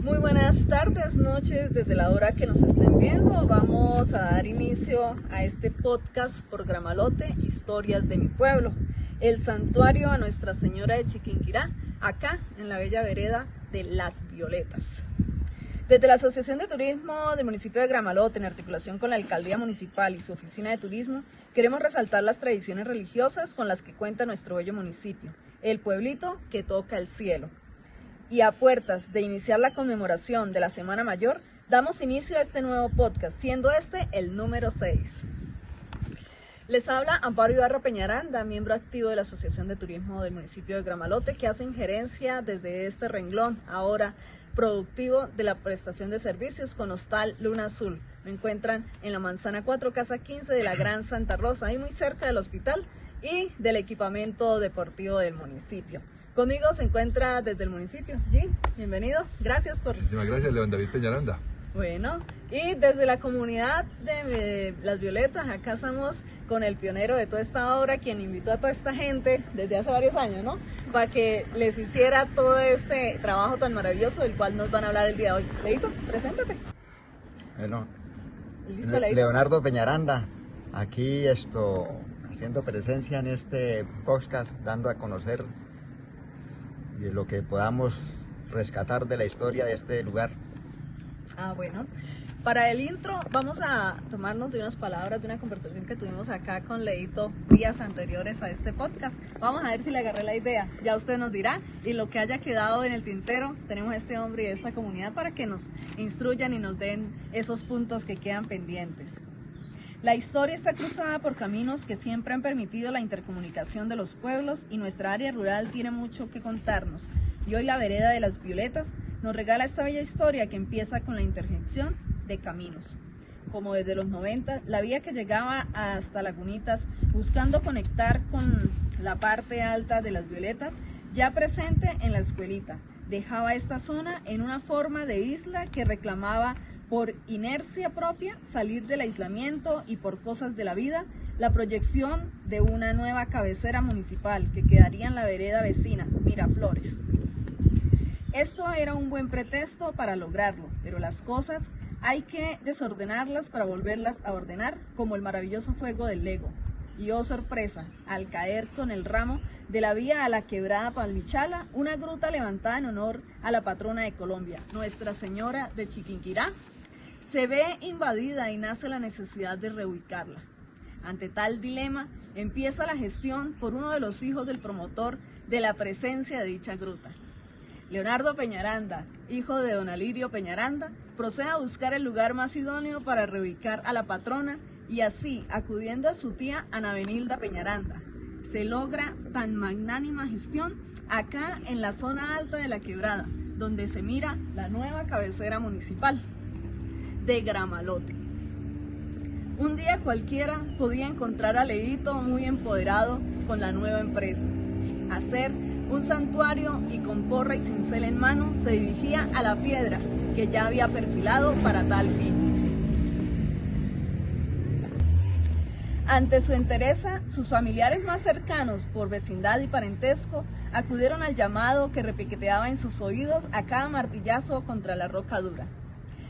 Muy buenas tardes, noches, desde la hora que nos estén viendo. Vamos a dar inicio a este podcast por Gramalote, Historias de mi pueblo, el santuario a Nuestra Señora de Chiquinquirá, acá en la bella vereda de Las Violetas. Desde la Asociación de Turismo del municipio de Gramalote, en articulación con la Alcaldía Municipal y su Oficina de Turismo, queremos resaltar las tradiciones religiosas con las que cuenta nuestro bello municipio, el pueblito que toca el cielo. Y a puertas de iniciar la conmemoración de la Semana Mayor, damos inicio a este nuevo podcast, siendo este el número 6. Les habla Amparo Ibarra Peñaranda, miembro activo de la Asociación de Turismo del municipio de Gramalote, que hace injerencia desde este renglón, ahora productivo de la prestación de servicios con Hostal Luna Azul. Me encuentran en la Manzana 4, Casa 15 de la Gran Santa Rosa, ahí muy cerca del hospital y del equipamiento deportivo del municipio. Conmigo se encuentra desde el municipio, Jim, bienvenido, gracias por... Muchísimas gracias, León David Peñaranda. Bueno, y desde la comunidad de Las Violetas, acá estamos con el pionero de toda esta obra, quien invitó a toda esta gente desde hace varios años, ¿no? Para que les hiciera todo este trabajo tan maravilloso del cual nos van a hablar el día de hoy. Leito, preséntate. Bueno, ¿Listo, Leito? Leonardo Peñaranda, aquí haciendo presencia en este podcast, dando a conocer lo que podamos rescatar de la historia de este lugar. Bueno, para el intro vamos a tomarnos de unas palabras de una conversación que tuvimos acá con Leito días anteriores a este podcast. Vamos a ver si le agarré la idea, ya usted nos dirá, y lo que haya quedado en el tintero, tenemos a este hombre y a esta comunidad para que nos instruyan y nos den esos puntos que quedan pendientes. La historia está cruzada por caminos que siempre han permitido la intercomunicación de los pueblos y nuestra área rural tiene mucho que contarnos. Y hoy la vereda de Las Violetas nos regala esta bella historia que empieza con la intersección de caminos. Como desde los 90, la vía que llegaba hasta Lagunitas buscando conectar con la parte alta de Las Violetas, ya presente en la escuelita, dejaba esta zona en una forma de isla que reclamaba por inercia propia salir del aislamiento y por cosas de la vida, la proyección de una nueva cabecera municipal que quedaría en la vereda vecina, Miraflores. Esto era un buen pretexto para lograrlo, pero las cosas hay que desordenarlas para volverlas a ordenar, como el maravilloso juego del Lego. Y oh sorpresa, al caer con el ramo de la vía a la quebrada Palmichala, una gruta levantada en honor a la patrona de Colombia, Nuestra Señora de Chiquinquirá, se ve invadida y nace la necesidad de reubicarla. Ante tal dilema, empieza la gestión por uno de los hijos del promotor de la presencia de dicha gruta. Leonardo Peñaranda, hijo de don Alirio Peñaranda, procede a buscar el lugar más idóneo para reubicar a la patrona y así, acudiendo a su tía Ana Benilda Peñaranda, se logra tan magnánima gestión acá en la zona alta de la quebrada, donde se mira la nueva cabecera municipal de Gramalote. Un día cualquiera podía encontrar a Leito muy empoderado con la nueva empresa. Hacer un santuario y con porra y cincel en mano se dirigía a la piedra que ya había perfilado para tal fin. Ante su entereza, sus familiares más cercanos por vecindad y parentesco acudieron al llamado que repiqueteaba en sus oídos a cada martillazo contra la roca dura,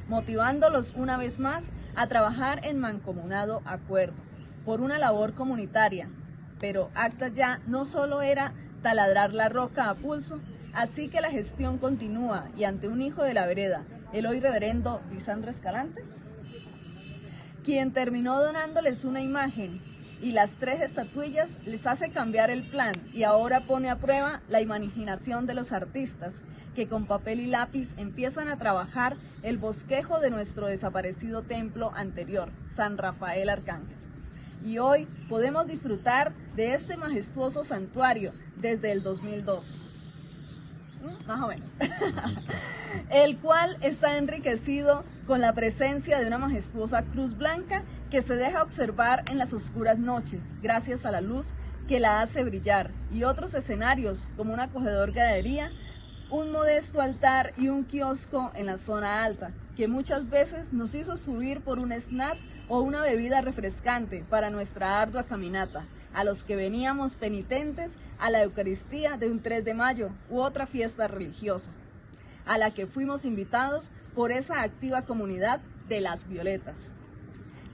motivándolos una vez más a trabajar en mancomunado acuerdo por una labor comunitaria, pero acta ya no solo era taladrar la roca a pulso, así que la gestión continúa y ante un hijo de la vereda, el hoy reverendo Lisandro Escalante, quien terminó donándoles una imagen y las 3 estatuillas, les hace cambiar el plan y ahora pone a prueba la imaginación de los artistas que con papel y lápiz empiezan a trabajar el bosquejo de nuestro desaparecido templo anterior, San Rafael Arcángel. Y hoy podemos disfrutar de este majestuoso santuario desde el 2012, más o menos, el cual está enriquecido con la presencia de una majestuosa cruz blanca que se deja observar en las oscuras noches gracias a la luz que la hace brillar, y otros escenarios como un acogedor galería, un modesto altar y un kiosco en la zona alta, que muchas veces nos hizo subir por un snack o una bebida refrescante para nuestra ardua caminata, a los que veníamos penitentes a la Eucaristía de un 3 de mayo u otra fiesta religiosa. a la que fuimos invitados por esa activa comunidad de las Violetas,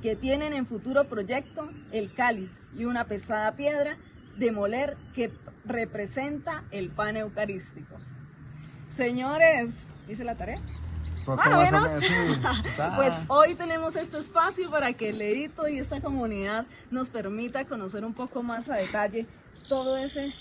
que tienen en futuro proyecto el cáliz y una pesada piedra de moler que representa el pan eucarístico. Señores, ¿hice la tarea? Más o menos. Pues hoy tenemos este espacio para que Leito y esta comunidad nos permita conocer un poco más a detalle todo ese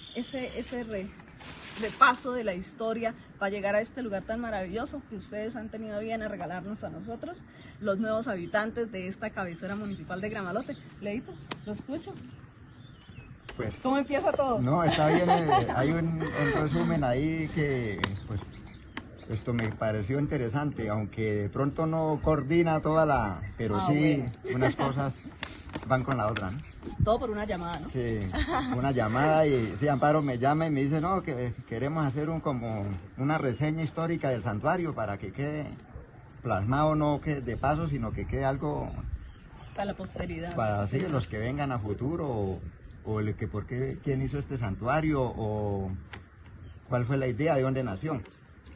repaso de la historia para llegar a este lugar tan maravilloso que ustedes han tenido bien a regalarnos a nosotros, los nuevos habitantes de esta cabecera municipal de Gramalote. Leito, ¿lo escucho? Pues, ¿Cómo empieza todo? No, está bien, hay un resumen ahí que pues esto me pareció interesante, aunque de pronto no coordina toda la, pero sí, bueno. unas cosas van con la otra, ¿no? Todo por una llamada, ¿no? Sí, una llamada y sí, Amparo me llama y me dice, no, que queremos hacer como una reseña histórica del santuario para que quede plasmado, no que de paso, sino que quede algo Para la posteridad. para sí, los que vengan a futuro, o el que por qué, quién hizo este santuario, o cuál fue la idea, de dónde nació.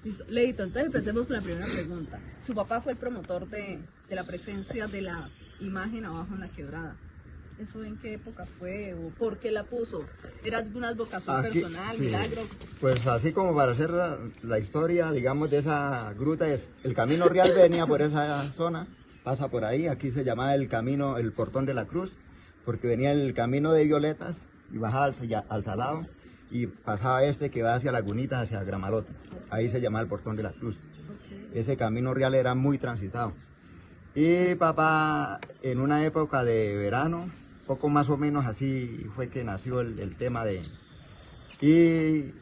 Listo. Leito, entonces empecemos con la primera pregunta. Su papá fue el promotor de la presencia de la imagen abajo en la quebrada. ¿Eso en qué época fue o por qué la puso? ¿Era alguna advocación personal, sí, milagro? Pues así como para hacer la historia, digamos, de esa gruta, es el camino real venía por esa zona, pasa por ahí, aquí se llamaba el camino, el portón de la cruz, porque venía el camino de Violetas y bajaba al Salado y pasaba este que va hacia Lagunitas, hacia Gramalote. Ahí se llamaba el portón de la cruz. Okay. Ese camino real era muy transitado. Y papá, en una época de verano, poco más o menos así fue que nació el tema de... Y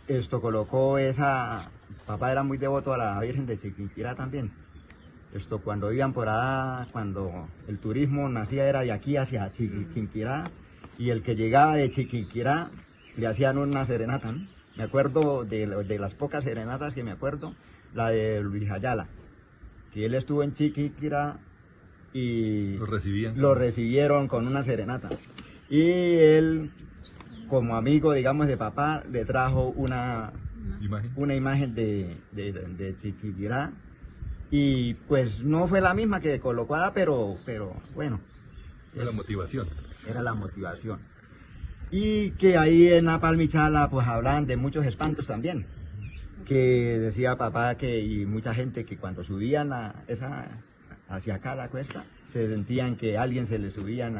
esto colocó esa... Papá era muy devoto a la Virgen de Chiquinquirá también. Esto cuando iban por allá, cuando el turismo nacía era de aquí hacia Chiquinquirá, y el que llegaba de Chiquinquirá le hacían una serenata, ¿no? Me acuerdo de las pocas serenatas que me acuerdo, la de Luis Ayala, que él estuvo en Chiquinquirá y lo recibieron con una serenata. Y él, como amigo, digamos, de papá, le trajo una imagen de Chiquinquirá. Y pues no fue la misma que colocada, pero bueno. Era la motivación. Era la motivación. Y que ahí en la Palmichala pues hablaban de muchos espantos también. Que decía papá que y mucha gente que cuando subían hacia acá la cuesta, se sentían que alguien se le subía en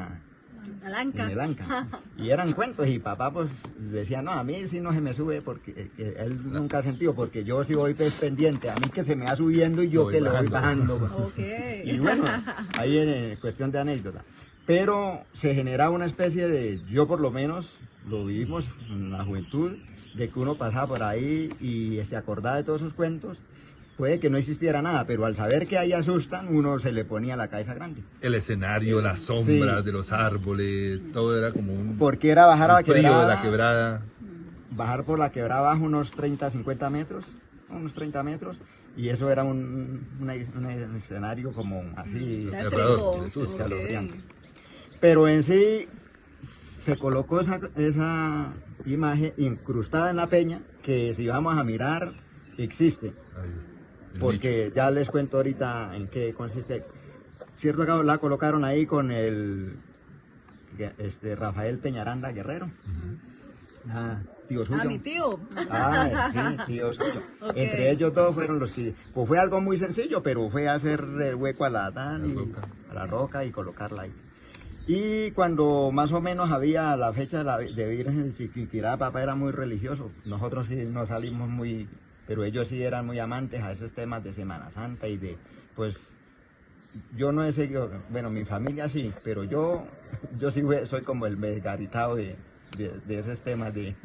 el anca. Y eran cuentos y papá pues decía, no, a mí sí no se me sube porque él nunca ha sentido, porque yo sí voy pendiente, a mí que se me va subiendo y yo que lo voy bajando. Okay. Y bueno, ahí en cuestión de anécdota. Pero se generaba una especie de, yo por lo menos lo vivimos en la juventud, de que uno pasaba por ahí y se acordaba de todos esos cuentos. Puede que no existiera nada, pero al saber que ahí asustan, uno se le ponía la cabeza grande. El escenario, las sombras de los árboles, todo era como un... Porque era bajar a la quebrada. de la quebrada. Bajar por la quebrada abajo unos 30, 50 metros, unos 30 metros, y eso era un escenario como así, escalofriante. Pero en sí se colocó esa imagen incrustada en la peña, que si vamos a mirar, existe. Porque ya les cuento ahorita en qué consiste. Cierto que la colocaron ahí con el Rafael Peñaranda Guerrero. Tío suyo. Mi tío. Sí, tío suyo. Okay. Entre ellos dos fueron los que... Pues fue algo muy sencillo, pero fue hacer el hueco a a la roca y colocarla ahí. Y cuando más o menos había la fecha de Virgen de Chiquinquirá, papá era muy religioso. Nosotros sí nos salimos muy... Pero ellos sí eran muy amantes a esos temas de Semana Santa y de... Pues yo no he seguido... Bueno, mi familia sí, pero yo sí soy como el megaritado de esos temas de...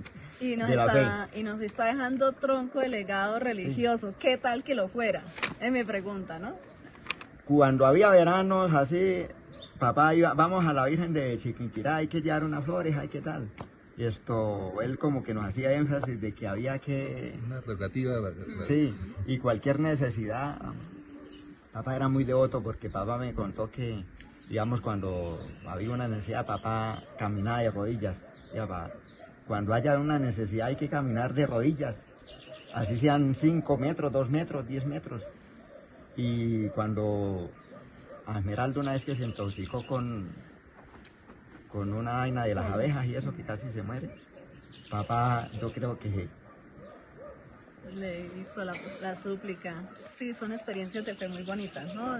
Y nos está dejando tronco de legado religioso. Sí. ¿Qué tal que lo fuera? Es mi pregunta, ¿no? Cuando había veranos así, papá iba, vamos a la Virgen de Chiquinquirá, hay que llevar unas flores, hay que tal. Y él como que nos hacía énfasis de que había que... Una prerrogativa. Sí, y cualquier necesidad. Papá era muy devoto porque papá me contó que, digamos, cuando había una necesidad, papá caminaba de rodillas. Cuando haya una necesidad hay que caminar de rodillas. así sean 5 metros, 2 metros, 10 metros. Y cuando a Esmeralda una vez que se intoxicó con una vaina de las abejas y eso que casi se muere, papá yo creo que le hizo la súplica. Sí, son experiencias de fe muy bonitas, ¿no?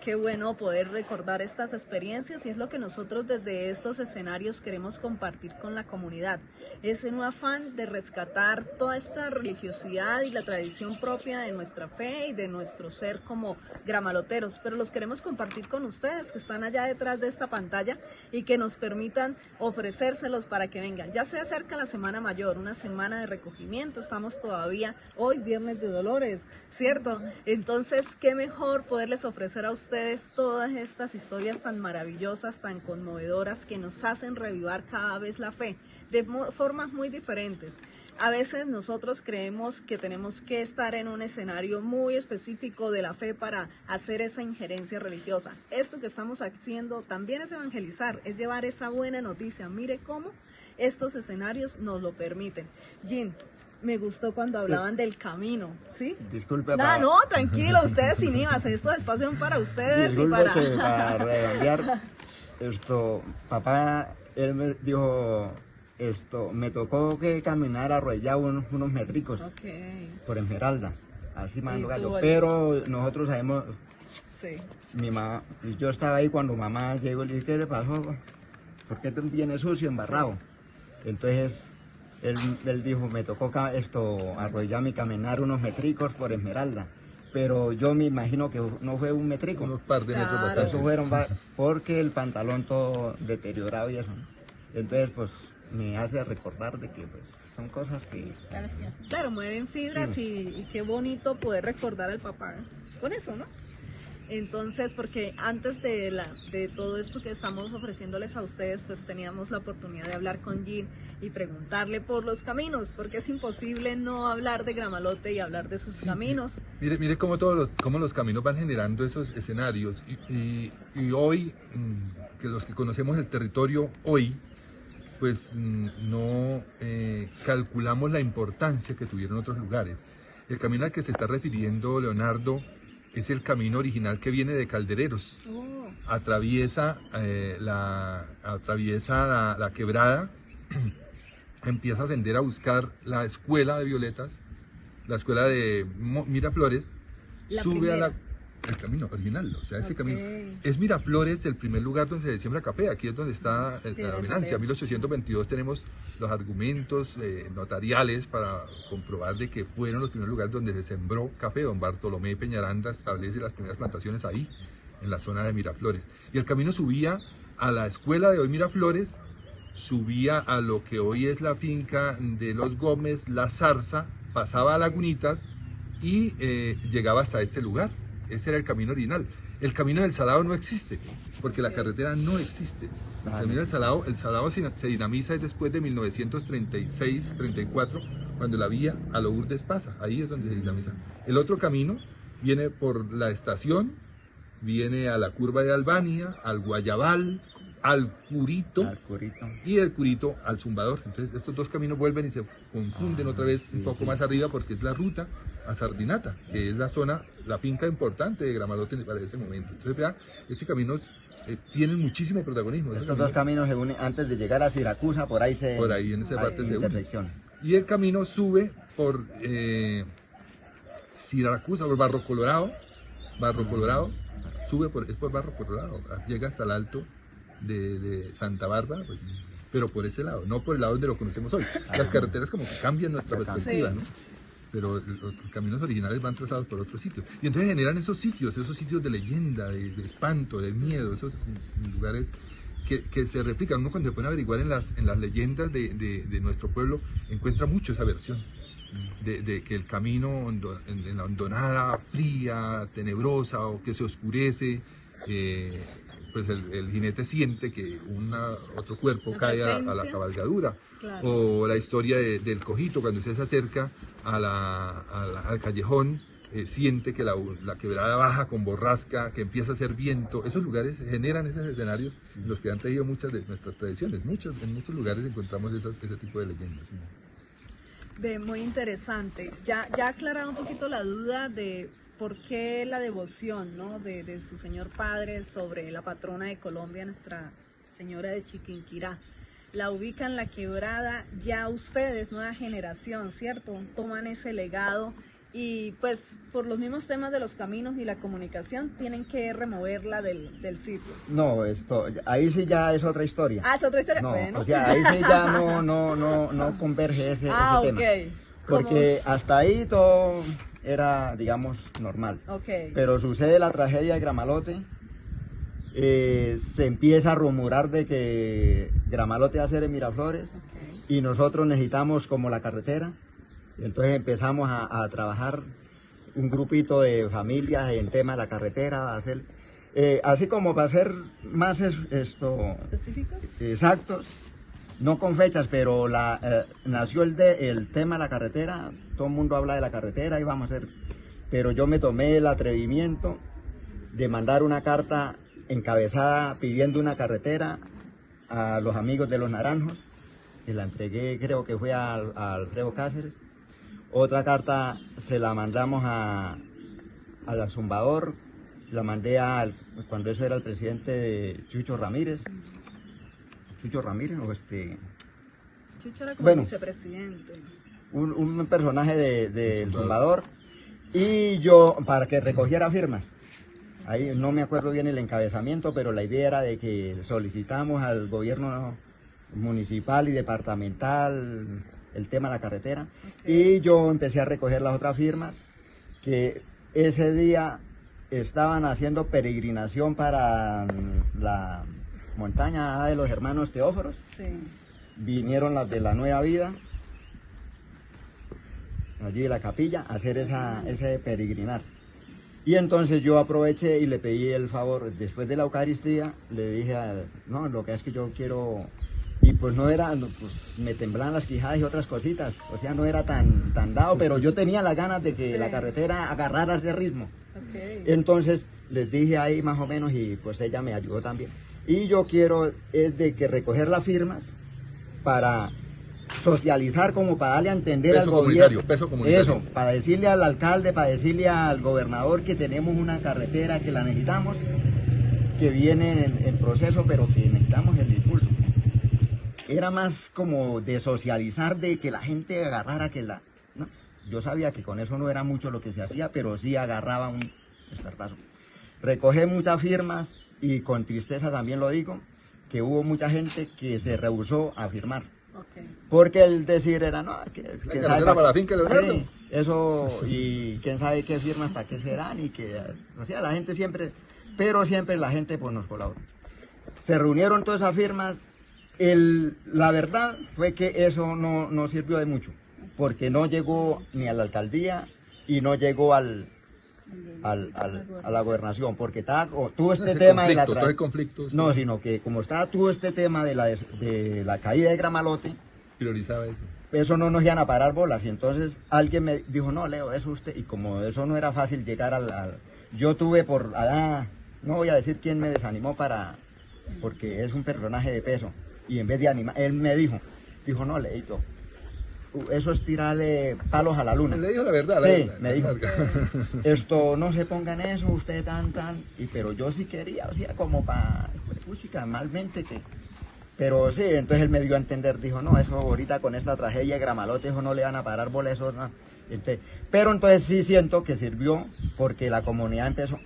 Qué bueno poder recordar estas experiencias y es lo que nosotros desde estos escenarios queremos compartir con la comunidad. Es en un afán de rescatar toda esta religiosidad y la tradición propia de nuestra fe y de nuestro ser como gramaloteros, pero los queremos compartir con ustedes que están allá detrás de esta pantalla y que nos permitan ofrecérselos para que vengan. Ya se acerca la Semana Mayor, una semana de recogimiento, estamos todavía hoy Viernes de Dolores, ¿cierto? Entonces, qué mejor poderles ofrecer a ustedes todas estas historias tan maravillosas, tan conmovedoras, que nos hacen revivar cada vez la fe de formas muy diferentes. A veces nosotros creemos que tenemos que estar en un escenario muy específico de la fe para hacer esa injerencia religiosa. Esto que estamos haciendo también es evangelizar, es llevar esa buena noticia. Mire cómo estos escenarios nos lo permiten. Jean, me gustó cuando hablaban del camino, ¿sí? Disculpe. No, tranquilo, ustedes sin IVA, estos espacios son para ustedes. Disculpe y para... que para redondear, papá, él me dijo, me tocó que caminar arrollado unos metricos por Esmeralda, así más gallo. Pero nosotros sabemos, sí. Yo estaba ahí cuando mamá llegó y le dije, ¿qué le pasó? ¿Por qué te vienes sucio, embarrado? Entonces él dijo, me tocó arrollarme y caminar unos metricos por Esmeralda. Pero yo me imagino que no fue un metrico. Unos par de metros bastantes. Eso fueron porque el pantalón todo deteriorado y eso. Entonces, pues, me hace recordar de que, pues, son cosas que... Claro, mueven fibras, sí. y qué bonito poder recordar al papá con eso, ¿no? Entonces, porque antes de todo esto que estamos ofreciéndoles a ustedes, pues teníamos la oportunidad de hablar con Jean y preguntarle por los caminos, porque es imposible no hablar de Gramalote y hablar de sus caminos. Mire cómo los caminos van generando esos escenarios y hoy, que los que conocemos el territorio hoy, pues no calculamos la importancia que tuvieron otros lugares. El camino al que se está refiriendo Leonardo es el camino original que viene de Caldereros. Atraviesa la quebrada, empieza a ascender a buscar la escuela de Violetas, la escuela de Miraflores, sube a el camino original, o sea, ese camino. Es Miraflores el primer lugar donde se siembra café, aquí es donde está la dominancia. En 1822 tenemos los argumentos notariales para comprobar de que fueron los primeros lugares donde se sembró café. Don Bartolomé Peñaranda establece las primeras plantaciones ahí, en la zona de Miraflores. Y el camino subía a la escuela de hoy Miraflores, subía a lo que hoy es la finca de los Gómez, La Zarza, pasaba a Lagunitas y llegaba hasta este lugar. Ese era el camino original. El camino del Salado no existe, porque la carretera no existe. El camino del Salado, se dinamiza después de 1936-34, cuando la vía a Lourdes pasa. Ahí es donde se dinamiza. El otro camino viene por la estación, viene a la curva de Albania, al Guayabal, al Curito, y del Curito al Zumbador. Entonces estos dos caminos vuelven y se confunden otra vez un poco más arriba, porque es la ruta a Sardinata, que es la zona, la finca importante de Gramalote para ese momento. Entonces vea, estos caminos tienen muchísimo protagonismo. Estos dos caminos se unen antes de llegar a Siracusa, por ahí en esa parte se unen. Y el camino sube por Siracusa, por Barro Colorado, sube por Barro Colorado, llega hasta el alto de Santa Bárbara, pues, pero por ese lado, no por el lado donde lo conocemos hoy. Las carreteras como que cambian nuestra perspectiva, ¿no? Pero los caminos originales van trazados por otros sitios. Y entonces generan esos sitios de leyenda, de espanto, de miedo, esos lugares que se replican. Uno cuando se pone a averiguar en las leyendas de nuestro pueblo, encuentra mucho esa versión. De que el camino en la hondonada fría, tenebrosa, o que se oscurece, pues el jinete siente que otro cuerpo cae a la cabalgadura. Claro. O la historia del cojito, cuando usted se acerca al callejón, siente que la quebrada baja con borrasca, que empieza a hacer viento. Esos lugares generan esos escenarios, los que han traído muchas de nuestras tradiciones. En muchos lugares encontramos ese tipo de leyendas. Muy interesante. Ya aclarado un poquito la duda de por qué la devoción, ¿no? de su señor padre sobre la patrona de Colombia, Nuestra Señora de Chiquinquirá. La ubican La Quebrada, ya ustedes, nueva generación, ¿cierto? Toman ese legado y pues por los mismos temas de los caminos y la comunicación tienen que removerla del sitio. No, ahí sí ya es otra historia. Ah, es otra historia. No, bueno. o sea, ahí sí ya no converge ese tema. Ok. Porque hasta ahí todo era, digamos, normal. Okay. Pero sucede la tragedia de Gramalote. Se empieza a rumorar de que Gramalote va a ser en Miraflores, okay, y nosotros necesitamos como la carretera. Entonces empezamos a trabajar un grupito de familias en tema de la carretera, hacer, así como para ser más específicos, exactos, no con fechas, pero nació el tema de la carretera. Todo el mundo habla de la carretera y vamos a hacer, pero yo me tomé el atrevimiento de mandar una carta encabezada pidiendo una carretera a los amigos de Los Naranjos, y la entregué, creo que fue a Alfredo Cáceres. Otra carta se la mandamos al Zumbador, la mandé cuando eso era el presidente de Chucho Ramírez. Chucho Ramírez o Chucho era como vicepresidente. Un personaje del Zumbador, y yo para que recogiera firmas. Ahí no me acuerdo bien el encabezamiento, pero la idea era de que solicitamos al gobierno municipal y departamental el tema de la carretera. Okay. Y yo empecé a recoger las otras firmas, que ese día estaban haciendo peregrinación para la montaña de los hermanos Teóforos. Sí. Vinieron las de la Nueva Vida, allí de la capilla, a hacer ese peregrinar. Y entonces yo aproveché y le pedí el favor, después de la Eucaristía, le dije, no, lo que es que yo quiero, y pues no era, pues me temblaban las quijadas y otras cositas, o sea, no era tan dado, pero yo tenía las ganas de que la carretera agarrara ese ritmo. Okay. Entonces les dije ahí más o menos, y pues ella me ayudó también. Y yo quiero es de que recoger las firmas para socializar, como para darle a entender al gobierno, peso comunitario. Eso, para decirle al alcalde, para decirle al gobernador que tenemos una carretera que la necesitamos, que viene en proceso, pero que necesitamos el impulso. Era más como de socializar, de que la gente agarrara ¿no? Yo sabía que con eso no era mucho lo que se hacía, pero sí agarraba un estartazo. Recogí muchas firmas y con tristeza también lo digo, que hubo mucha gente que se rehusó a firmar. Okay. Porque el decir era, no, que sabe para la finca, sí, eso, y quién sabe qué firmas, para qué serán, y que, o sea, la gente siempre, pero siempre la gente pues nos colaboró. Se reunieron todas esas firmas. La verdad fue que eso no sirvió de mucho, porque no llegó ni a la alcaldía y no llegó a la gobernación, porque tuvo este tema de la conflictos. No, sino que como tuvo este tema de la caída de Gramalote, priorizaba eso. Eso no nos iban a parar bolas, y entonces alguien me dijo, no, Leo, eso usted, y como eso no era fácil llegar yo tuve no voy a decir quién me desanimó porque es un personaje de peso, y en vez de animar, él me dijo, no, Leito, eso es tirarle palos a la luna. Le dijo la verdad. Sí, me dijo, esto no se ponga en eso, usted pero yo sí quería, o sea, como para, música, malmente que... Pero sí, entonces él me dio a entender, dijo, no, eso ahorita con esta tragedia de Gramalote, eso no le van a parar bolas, eso no. Pero entonces sí siento que sirvió, porque la comunidad empezó.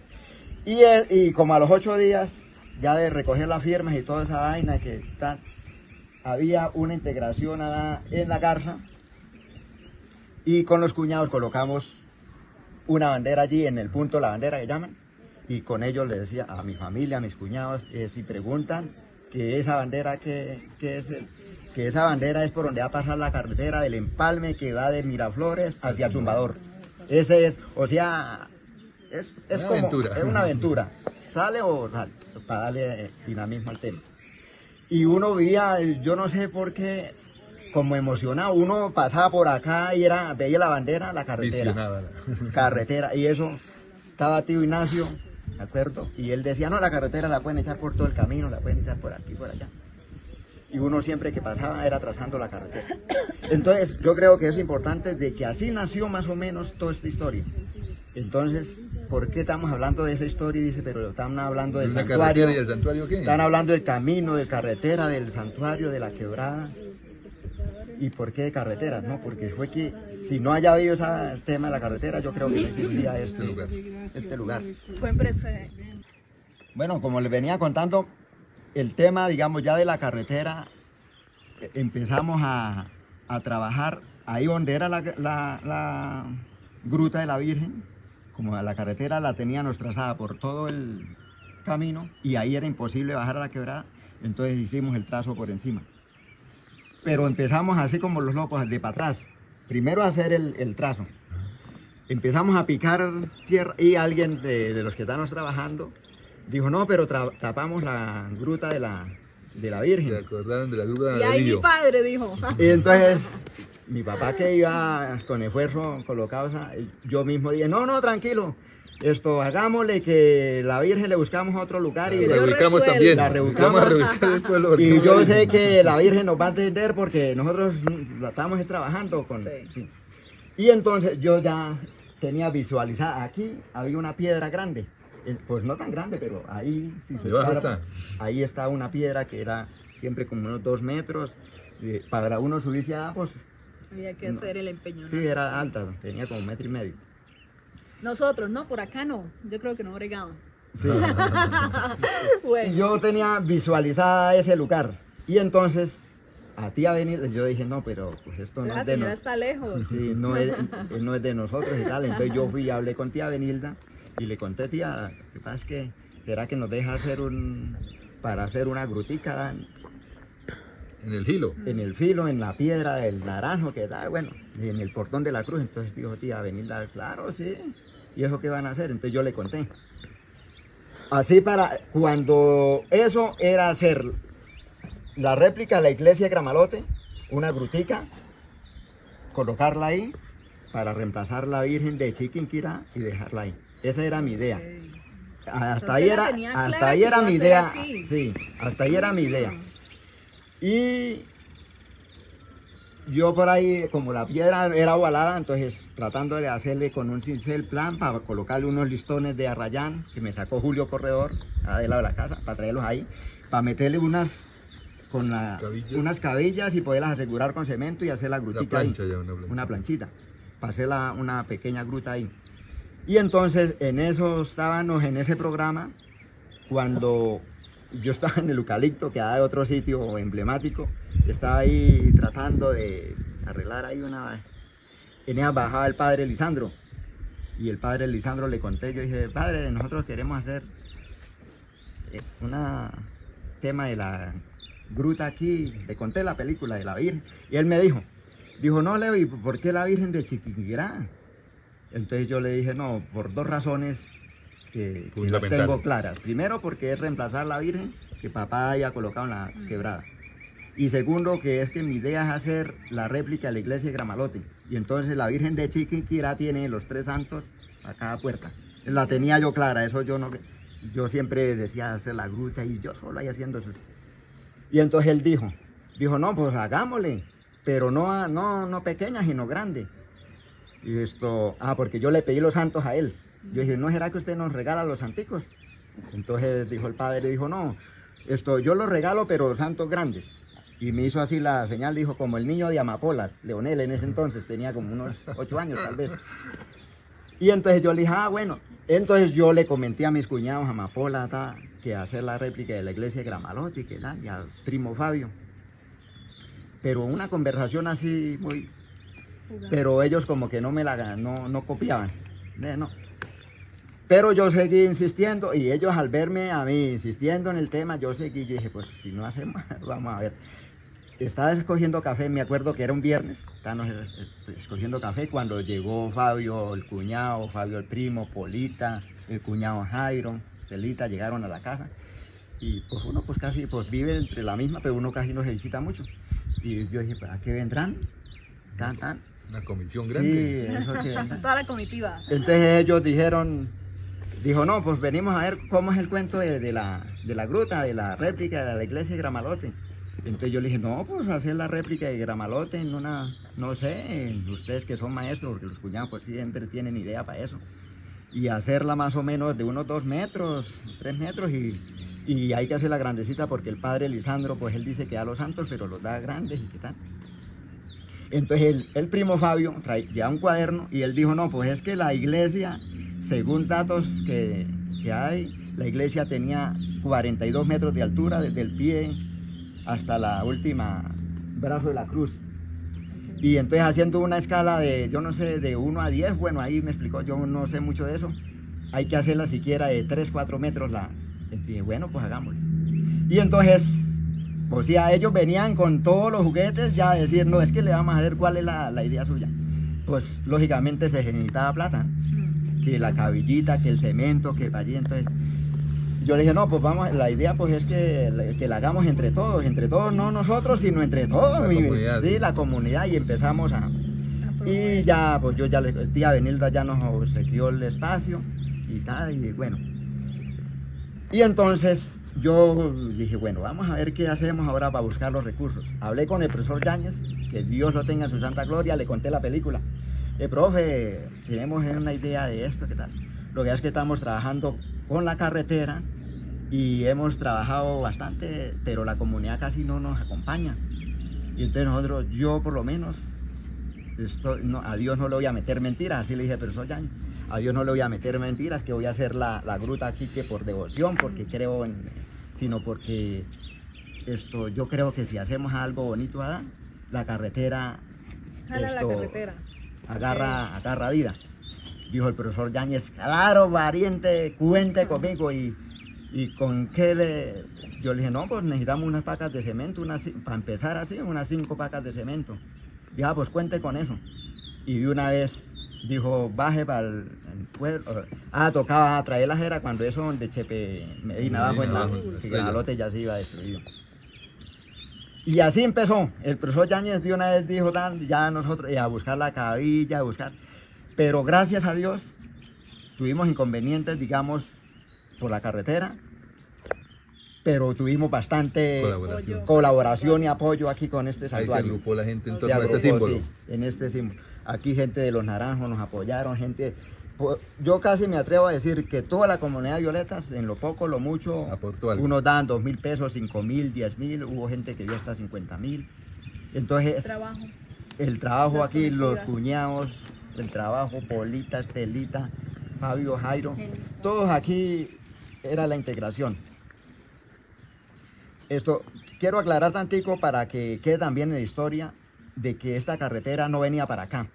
Y como a los 8 días, ya de recoger las firmas y toda esa vaina que tal, había una integración en la garza, y con los cuñados colocamos una bandera allí en el punto, la bandera que llaman, y con ellos les decía a mi familia, a mis cuñados, si preguntan que esa bandera que esa bandera es por donde va a pasar la carretera del empalme que va de Miraflores hacia el Zumbador. Ese es, o sea, es como aventura. Es una aventura, sale o sale, para darle dinamismo al tema. Y uno vivía, yo no sé por qué, como emocionado, uno pasaba por acá y veía la bandera, la carretera. Carretera, y eso, estaba tío Ignacio, ¿de acuerdo? Y él decía, no, la carretera la pueden echar por todo el camino, la pueden echar por aquí, por allá. y uno siempre que pasaba era trazando la carretera. Entonces yo creo que es importante de que así nació más o menos toda esta historia. Entonces, ¿por qué estamos hablando de esa historia? Dice, pero están hablando del ¿Una santuario. carretera y el santuario qué? Están hablando del camino, de carretera, del santuario, de la quebrada. ¿Y por qué de carretera? No, porque fue que si no haya habido ese tema de la carretera, yo creo que no existía este lugar. Fue en precedente. Bueno, como les venía contando, el tema, digamos, ya de la carretera, empezamos a trabajar ahí donde era la gruta de la Virgen. Como la carretera la teníamos trazada por todo el camino y ahí era imposible bajar a la quebrada, entonces hicimos el trazo por encima. Pero empezamos así como los locos, de para atrás. Primero a hacer el trazo. Empezamos a picar tierra y alguien de los que estábamos trabajando dijo, no, pero tapamos la gruta de la Virgen. ¿Se acordaron de la gruta Y de ahí mi Lío? padre dijo. Y entonces mi papá, que iba con esfuerzo colocado, yo mismo dije, no, tranquilo, hagámosle que la Virgen le buscamos otro lugar y La yo reubicamos resuelvo. también. La reubicamos. Vamos a reubicar el pueblo, porque Y no- yo sé que la Virgen nos va a entender porque nosotros la estamos trabajando con... Sí. sí. Y entonces yo ya tenía visualizada, aquí había una piedra grande, pues no tan grande, pero ahí... si se Debajo para, está. ahí está una piedra que era siempre como unos 2 metros, para uno subirse a pues Había que hacer el empeño. sí, era alta, tenía como 1,5 metros. Nosotros, no, por acá no. Yo creo que no bregaban. Sí. Y Bueno, yo tenía visualizada ese lugar. Y entonces, a ti a venir, yo dije, no, pero pues esto no la es de señora nosotros. está lejos. Sí, no es de nosotros y tal. Entonces yo fui y hablé con tía Benilda y le conté, tía, lo que pasa es que será que nos deja hacer para hacer una grutica En el hilo. en el filo, en la piedra del naranjo que da, bueno, en el portón de la cruz. Entonces dijo tía Benilda, claro, sí. ¿Y eso qué van a hacer? Entonces yo le conté. Así para cuando eso era hacer la réplica de la iglesia de Gramalote, una grutica, colocarla ahí para reemplazar la Virgen de Chiquinquirá y dejarla ahí. Esa era mi idea. Hasta ahí Entonces la era, tenía hasta clara ahí que era iba a mi ser idea. así. Sí, hasta ahí era mi idea. Y yo por ahí, como la piedra era ovalada, entonces tratando de hacerle con un cincel plan para colocarle unos listones de arrayán que me sacó Julio Corredor, de lado de la casa, para traerlos ahí, para meterle unas Cabillas. cabillas y poderlas asegurar con cemento y hacer la Una grutita ahí. plancha ya, una plancha. Una planchita, para hacer una pequeña gruta ahí. Y entonces en eso estábamos, en ese programa, cuando yo estaba en el Eucalipto, que hay otro sitio emblemático, estaba ahí tratando de arreglar ahí en esa bajaba el padre Lisandro, y el padre Lisandro le conté, yo dije, padre, nosotros queremos hacer una tema de la gruta aquí, le conté la película de la Virgen, y él me dijo, no, Leo, ¿y por qué la Virgen de Chiquinquirá? Entonces yo le dije, no, por 2 razones que las Fundamentales. tengo claras. Primero, porque es reemplazar la Virgen que papá haya colocado en la quebrada. Y segundo, que es que mi idea es hacer la réplica de la iglesia de Gramalote. Y entonces la Virgen de Chiquinquirá tiene los 3 santos a cada puerta. La tenía yo clara, eso yo siempre decía hacer la gruta y yo solo ahí haciendo eso. Y entonces él dijo, no, pues hagámosle, pero no pequeña, sino grande. Y porque yo le pedí los santos a él. Yo dije, ¿no será que usted nos regala los santicos? Entonces dijo el padre, no, yo los regalo, pero santos grandes. Y me hizo así la señal, dijo, como el niño de Amapola, Leonel en ese entonces, tenía como unos 8 años tal vez. Y entonces yo le dije, bueno, entonces yo le comenté a mis cuñados, Amapola, que hacer la réplica de la iglesia de Gramalote, y al primo Fabio. Pero una conversación así muy... Pero ellos como que no copiaban. No. Pero yo seguí insistiendo y ellos al verme a mí insistiendo en el tema, yo seguí, yo dije, pues si no hacemos, vamos a ver. Estaba escogiendo café, me acuerdo que era un viernes, estábamos escogiendo café cuando llegó Fabio, el cuñado, Fabio el primo, Polita, el cuñado Jairo, Celita, llegaron a la casa. Y pues uno pues casi vive entre la misma, pero uno casi no se visita mucho. Y yo dije, ¿para qué vendrán? Tan. Una comisión Sí, grande. eso que vendrán. toda la comitiva. Entonces ellos dijo, no, pues venimos a ver cómo es el cuento de la gruta, de la réplica de la iglesia de Gramalote. Entonces yo le dije, no, pues hacer la réplica de Gramalote en una, no sé, ustedes que son maestros, porque los cuñados pues siempre tienen idea para eso. Y hacerla más o menos de unos 2 metros, 3 metros y hay que hacerla grandecita porque el padre Lisandro, pues él dice que da los santos, pero los da grandes y qué tal. Entonces el primo Fabio lleva un cuaderno y él dijo, no, pues es que la iglesia, según datos que hay, la iglesia tenía 42 metros de altura desde el pie hasta la última brazo de la cruz. Y entonces haciendo una escala de, yo no sé, de 1 a 10, bueno, ahí me explicó, yo no sé mucho de eso, hay que hacerla siquiera de 3, 4 metros la... Entonces, bueno, pues hagámoslo. Y entonces, pues ya ellos venían con todos los juguetes ya a decir, no, es que le vamos a ver cuál es la idea suya. Pues lógicamente se necesitaba plata, que la cabillita, que el cemento, que allí, entonces... Yo le dije, no, pues vamos, la idea pues es que la hagamos entre todos, no nosotros, sino entre todos, la comunidad. Sí, la comunidad, y empezamos a... Y ya, pues yo ya, tía Benilda ya nos obsequió el espacio y tal, y bueno. Y entonces yo dije, bueno, vamos a ver qué hacemos ahora para buscar los recursos. Hablé con el profesor Yáñez, que Dios lo tenga en su santa gloria, le conté la película. Profe, tenemos una idea de esto, ¿qué tal? Lo que es que estamos trabajando con la carretera y hemos trabajado bastante, pero la comunidad casi no nos acompaña. Y entonces nosotros, yo por lo menos, a Dios no le voy a meter mentiras, así le dije, profesor Yáñez, a Dios no le voy a meter mentiras, que voy a hacer la gruta aquí que por devoción, porque creo en, sino porque yo creo que si hacemos algo bonito, Adán, la carretera, Jala la carretera. agarra vida. Dijo el profesor Yáñez, claro, pariente, cuente conmigo. Y con qué yo le dije, no, pues necesitamos unas pacas de cemento, para empezar así, unas 5 pacas de cemento. Dije, pues cuente con eso. Y de una vez dijo, baje para el pueblo. Tocaba traer la jera cuando eso donde Chepe Medina abajo en el Gramalote ya se iba destruido. Y así empezó. El profesor Yáñez de una vez dijo, ya nosotros, a buscar la cabilla, a buscar. Pero gracias a Dios tuvimos inconvenientes, digamos, por la carretera, pero tuvimos bastante colaboración y apoyo aquí con este santuario. Ahí se agrupó la gente en torno a este símbolo. Sí, en este símbolo. Aquí gente de los Naranjos nos apoyaron, yo casi me atrevo a decir que toda la comunidad de Violetas, en lo poco, lo mucho, unos dan 2.000 pesos, 5.000, 10.000, hubo gente que dio hasta 50.000. Entonces, el trabajo aquí, los cuñados, el trabajo, Polita, Estelita, Fabio, Jairo, todos aquí era la integración. Quiero aclarar tantico para que quede también en la historia de que esta carretera no venía para acá.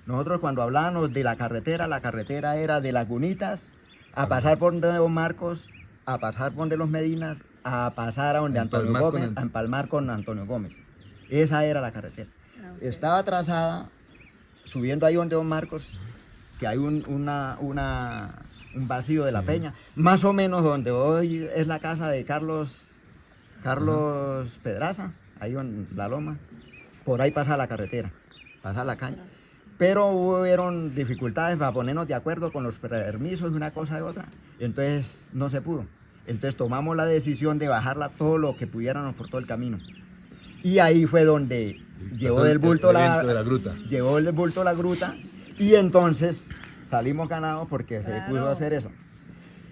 Nosotros cuando hablábamos de la carretera era de Lagunitas a pasar por donde Don Marcos, a pasar por donde los Medinas, a pasar a donde Antonio Gómez, a empalmar con Antonio Gómez. Esa era la carretera. Estaba trazada subiendo ahí donde Don Marcos, que hay un vacío de la peña, más o menos donde hoy es la casa de Carlos Pedraza, ahí en la loma, por ahí pasa la carretera, pasa la caña. Pero hubieron dificultades para ponernos de acuerdo con los permisos de una cosa y otra, entonces no se pudo. Entonces tomamos la decisión de bajarla todo lo que pudiéramos por todo el camino. Y ahí fue donde llevó el bulto la gruta y entonces salimos ganados porque se pudo hacer eso.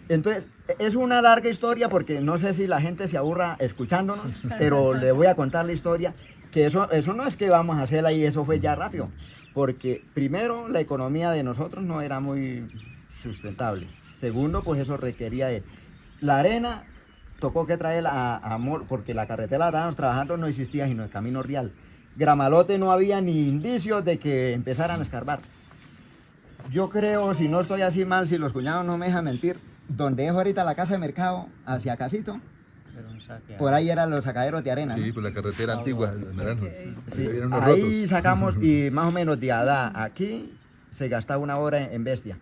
Entonces es una larga historia porque no sé si la gente se aburra escuchándonos, pero le voy a contar la historia, que eso no es que vamos a hacerla y eso fue ya rápido, porque primero la economía de nosotros no era muy sustentable, segundo pues eso requería de la arena. Tocó que traerla porque la carretera la estábamos trabajando, no existía sino el camino real. Gramalote no había ni indicios de que empezaran a escarbar. Yo creo, si no estoy así mal, si los cuñados no me dejan mentir, donde es ahorita la casa de mercado, hacia Casito, por ahí eran los sacaderos de arena. Sí, por la carretera antigua, los Naranjos. Sí, ahí sacamos y más o menos de Adá aquí se gastaba 1 hora en Bestia.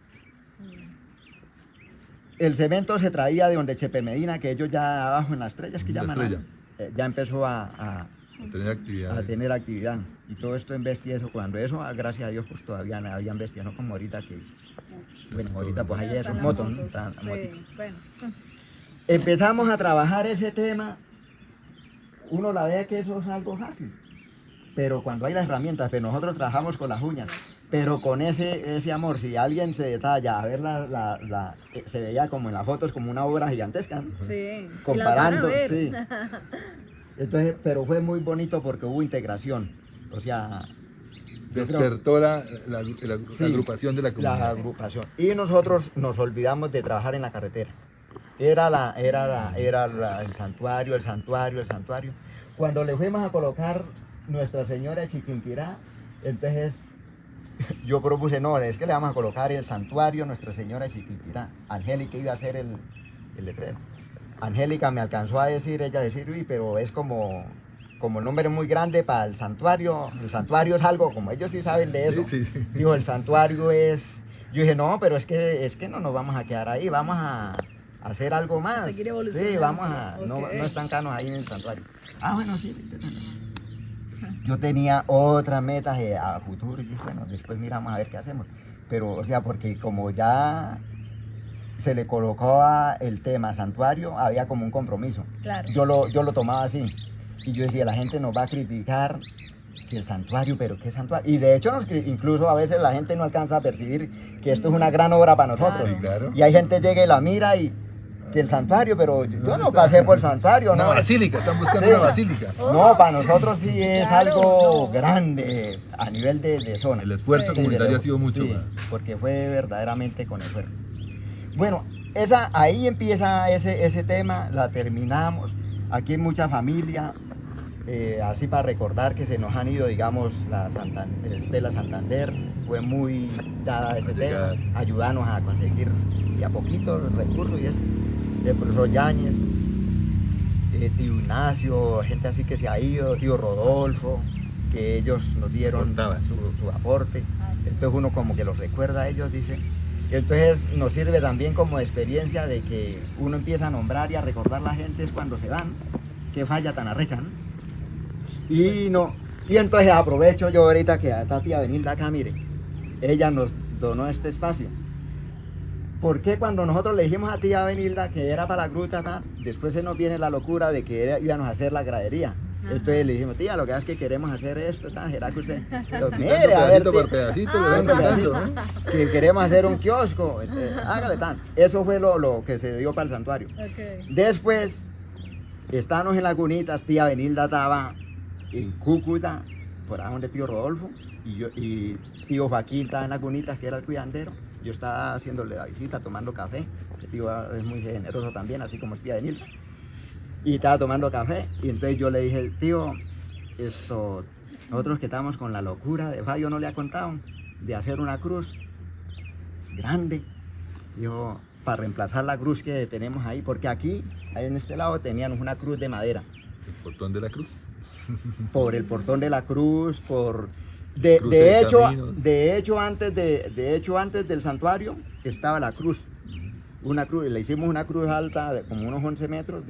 El cemento se traía de donde Chepe Medina, que ellos ya abajo en las estrellas que llaman, ya empezó a tener actividad. Y todo esto en Bestia, eso, cuando eso, gracias a Dios, pues todavía habían Bestia, no como ahorita que, bueno, ahorita pues hay esos motos, ¿no? Sí, bueno. Empezamos a trabajar ese tema uno la ve que eso es algo fácil, pero cuando hay las herramientas, pero nosotros trabajamos con las uñas, pero con ese amor, si alguien se detalla a ver se veía como en las fotos como una obra gigantesca, ¿no? Sí. Comparando, Y las van a ver. sí. Entonces, pero fue muy bonito porque hubo integración, o sea, yo creo- Despertó la Sí, agrupación de la comunidad. La agrupación. Y nosotros nos olvidamos de trabajar en la carretera. Era el santuario, el santuario, el santuario. Cuando le fuimos a colocar Nuestra Señora de Chiquinquirá, entonces yo propuse, no, es que le vamos a colocar el santuario Nuestra Señora de Chiquinquirá. Angélica iba a hacer el letrero. Angélica me alcanzó a decir, ella decir, uy, pero es como el nombre es muy grande para el santuario es algo, como ellos sí saben de eso. Sí, sí. Digo, el santuario es, yo dije, no, pero es que no nos vamos a quedar ahí, vamos a hacer algo más. Seguir evolucionando. Sí, vamos a, no Ok. estancarnos ahí en el santuario. Ah, bueno, sí. Yo tenía otras metas a futuro y dije, bueno, después miramos a ver qué hacemos. Pero, o sea, porque como ya se le colocó el tema santuario, había como un compromiso. Claro. Yo lo tomaba así. Y yo decía, la gente nos va a criticar que el santuario, pero ¿qué santuario? Y de hecho, incluso a veces la gente no alcanza a percibir que esto es una gran obra para nosotros. Claro. Claro. Y hay gente llega y la mira y que el santuario, pero yo no pasé por el santuario, Una ¿no? basílica, están buscando Sí. una basílica. No, para nosotros sí es Claro, algo no. grande a nivel de zona. El esfuerzo Sí. comunitario ha sido mucho Sí, más. porque fue verdaderamente con esfuerzo. Bueno, ahí empieza ese tema, la terminamos. Aquí hay mucha familia, así para recordar que se nos han ido, digamos, Estela Santander, fue muy dada a ese tema, ayudarnos a conseguir de a poquito los recursos y eso. El profesor Yáñez, tío Ignacio, gente así que se ha ido, tío Rodolfo, que ellos nos dieron Aportaban. su aporte. Entonces uno como que los recuerda a ellos, dice. Entonces nos sirve también como experiencia de que uno empieza a nombrar y a recordar a la gente es cuando se van, qué falla tan arrecha, ¿no? Y entonces aprovecho yo ahorita que a tía Benilda acá, mire, ella nos donó este espacio. ¿Por qué cuando nosotros le dijimos a tía Benilda que era para la gruta, después se nos viene la locura de que íbamos a hacer la gradería? Entonces le dijimos, tía, lo que es que queremos hacer esto, ¿será que usted? Pero, mire, a ver, Pedacito por pedacito, le van contando, ¿no? que queremos hacer un kiosco, hágale tan. Eso fue lo que se dio para el santuario. Ok. Después, estábamos en Lagunitas, tía Benilda estaba en Cúcuta, por ahí donde tío Rodolfo, y tío Joaquín estaba en Lagunitas, que era el cuidandero. Yo estaba haciéndole la visita, tomando café. El tío es muy generoso también, así como es tía Benilda. Y estaba tomando café, y entonces yo le dije, tío, nosotros que estamos con la locura de Fabio, no le ha contado, de hacer una cruz grande, dijo, para reemplazar la cruz que tenemos ahí, porque aquí en este lado teníamos una cruz de madera. El portón de la cruz. Por el portón de la cruz, Cruce de caminos. hecho antes del santuario estaba la cruz. Una cruz, le hicimos una cruz alta de como unos 11 metros,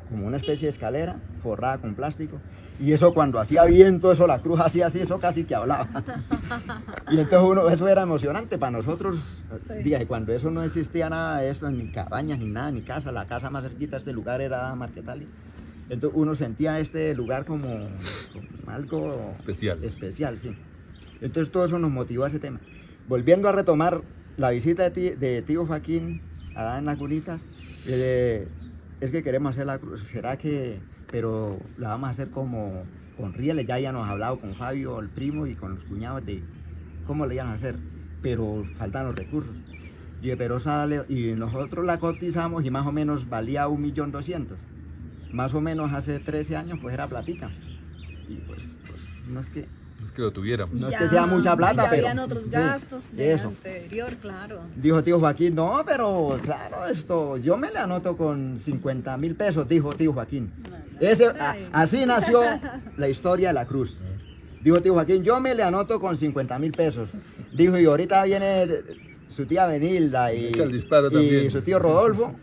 como una especie de escalera forrada con plástico. Y eso cuando hacía viento, eso la cruz hacía así, eso casi que hablaba. Y entonces eso era emocionante para nosotros. Sí. Diga, y cuando eso no existía nada de esto, ni cabañas, ni nada, ni casa. La casa más cerquita de este lugar era Marquetali. Entonces uno sentía este lugar como algo especial, sí. Entonces todo eso nos motivó a ese tema. Volviendo a retomar la visita de tío Joaquín allá en Lagunitas, es que queremos hacer la cruz. ¿Será que...? Pero la vamos a hacer como con rieles. Ya nos ha hablado con Fabio, el primo, y con los cuñados de cómo le iban a hacer. Pero faltan los recursos. Y dije, pero sale, y nosotros la cotizamos y más o menos valía 1.200.000. Más o menos hace 13 años pues era platica. Y pues no es que... No es que lo tuviéramos. No es Ya, que sea mucha plata, ya pero... habían otros sí, gastos de eso. anterior, claro. Dijo tío Joaquín, no, pero claro, yo me le anoto con 50.000 pesos, dijo tío Joaquín. Así nació la historia de la cruz. Dijo tío Joaquín, yo me le anoto con 50.000 pesos. Dijo, y ahorita viene su tía Benilda y Echa el disparo también. su tío Rodolfo.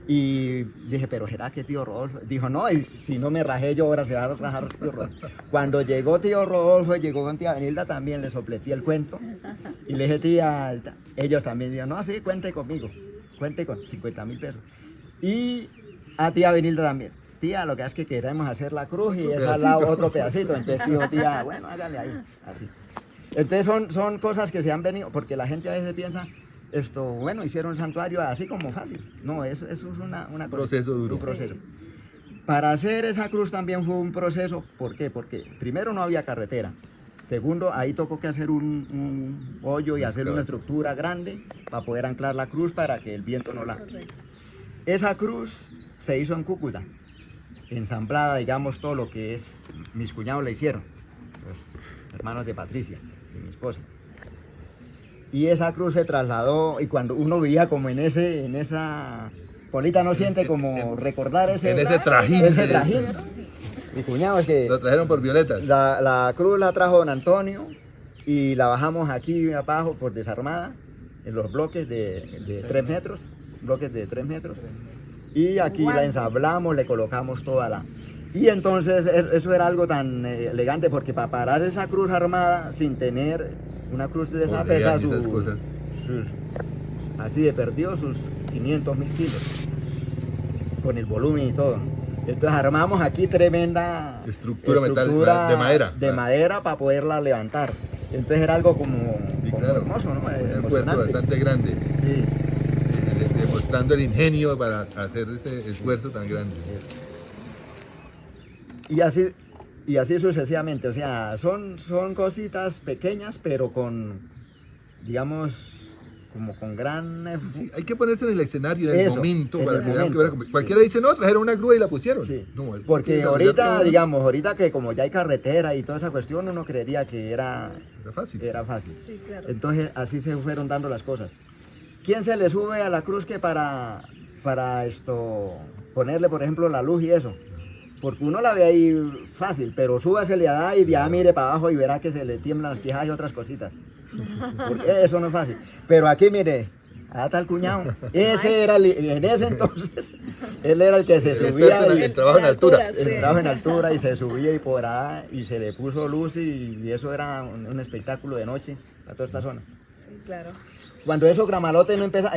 Y dije, pero ¿será que tío Rodolfo? Dijo, no, y si no me rajé yo, ahora se va a rajar tío Rodolfo. Cuando llegó tío Rodolfo, llegó con tía Benilda, también le sopleté el cuento. Y le dije, tía, ellos también dijeron, no, sí, cuente conmigo, cuente con 50.000 pesos. Y a tía Benilda también. tía, lo que es que queremos hacer la cruz y es al lado otro pedacito. Entonces dijo, tía, bueno, hágale ahí, así. Entonces son cosas que se han venido, porque la gente a veces piensa, bueno, hicieron un santuario así como fácil. No, eso es un proceso duro. Un proceso. Para hacer esa cruz también fue un proceso, ¿por qué? Porque primero no había carretera. Segundo, ahí tocó que hacer un hoyo y hacer una estructura grande para poder anclar la cruz para que el viento no la... Esa cruz se hizo en Cúcuta, ensamblada, digamos, todo lo que es, mis cuñados la hicieron, los hermanos de Patricia, de mi esposa. Y esa cruz se trasladó, y cuando uno veía como en esa polita no siente como recordar ese trajín. Ese trajín. Mi cuñado es que... Lo trajeron por violetas. La cruz la trajo don Antonio y la bajamos aquí abajo por desarmada, en los bloques de 3 metros, bloques de 3 metros. Y aquí la ensamblamos, le colocamos toda la... Y entonces eso era algo tan elegante porque para parar esa cruz armada sin tener una cruz de esa pesa, así de perdido sus 500.000 kilos, con el volumen y todo, ¿no? Entonces armamos aquí tremenda estructura metálica de madera para poderla levantar. Entonces era algo como hermoso, ¿no? Un esfuerzo bastante grande. Sí. Demostrando el ingenio para hacer ese esfuerzo tan grande. Y así sucesivamente, o sea, son cositas pequeñas, pero con, digamos, como con gran... Sí, hay que ponerse en el escenario, en el momento, para que vean que cualquiera dice, no, trajeron una grúa y la pusieron. Sí, no, porque ahorita, digamos, ahorita que como ya hay carretera y toda esa cuestión, uno creería que era fácil. Sí, claro. Entonces, así se fueron dando las cosas. ¿Quién se le sube a la cruz que para ponerle, por ejemplo, la luz y eso? Porque uno la ve ahí fácil, pero súbasele a da y ya mire para abajo y verá que se le tiemblan las quijas y otras cositas. Porque eso no es fácil. Pero aquí, mire, allá está el cuñado. Ese era, en ese entonces, él era el que se subía. El trabajo en altura. El trabajo en altura y se subía y por ahí y se le puso luz y eso era un espectáculo de noche a toda esta zona. Sí, claro. Cuando eso Gramalote no empezaba,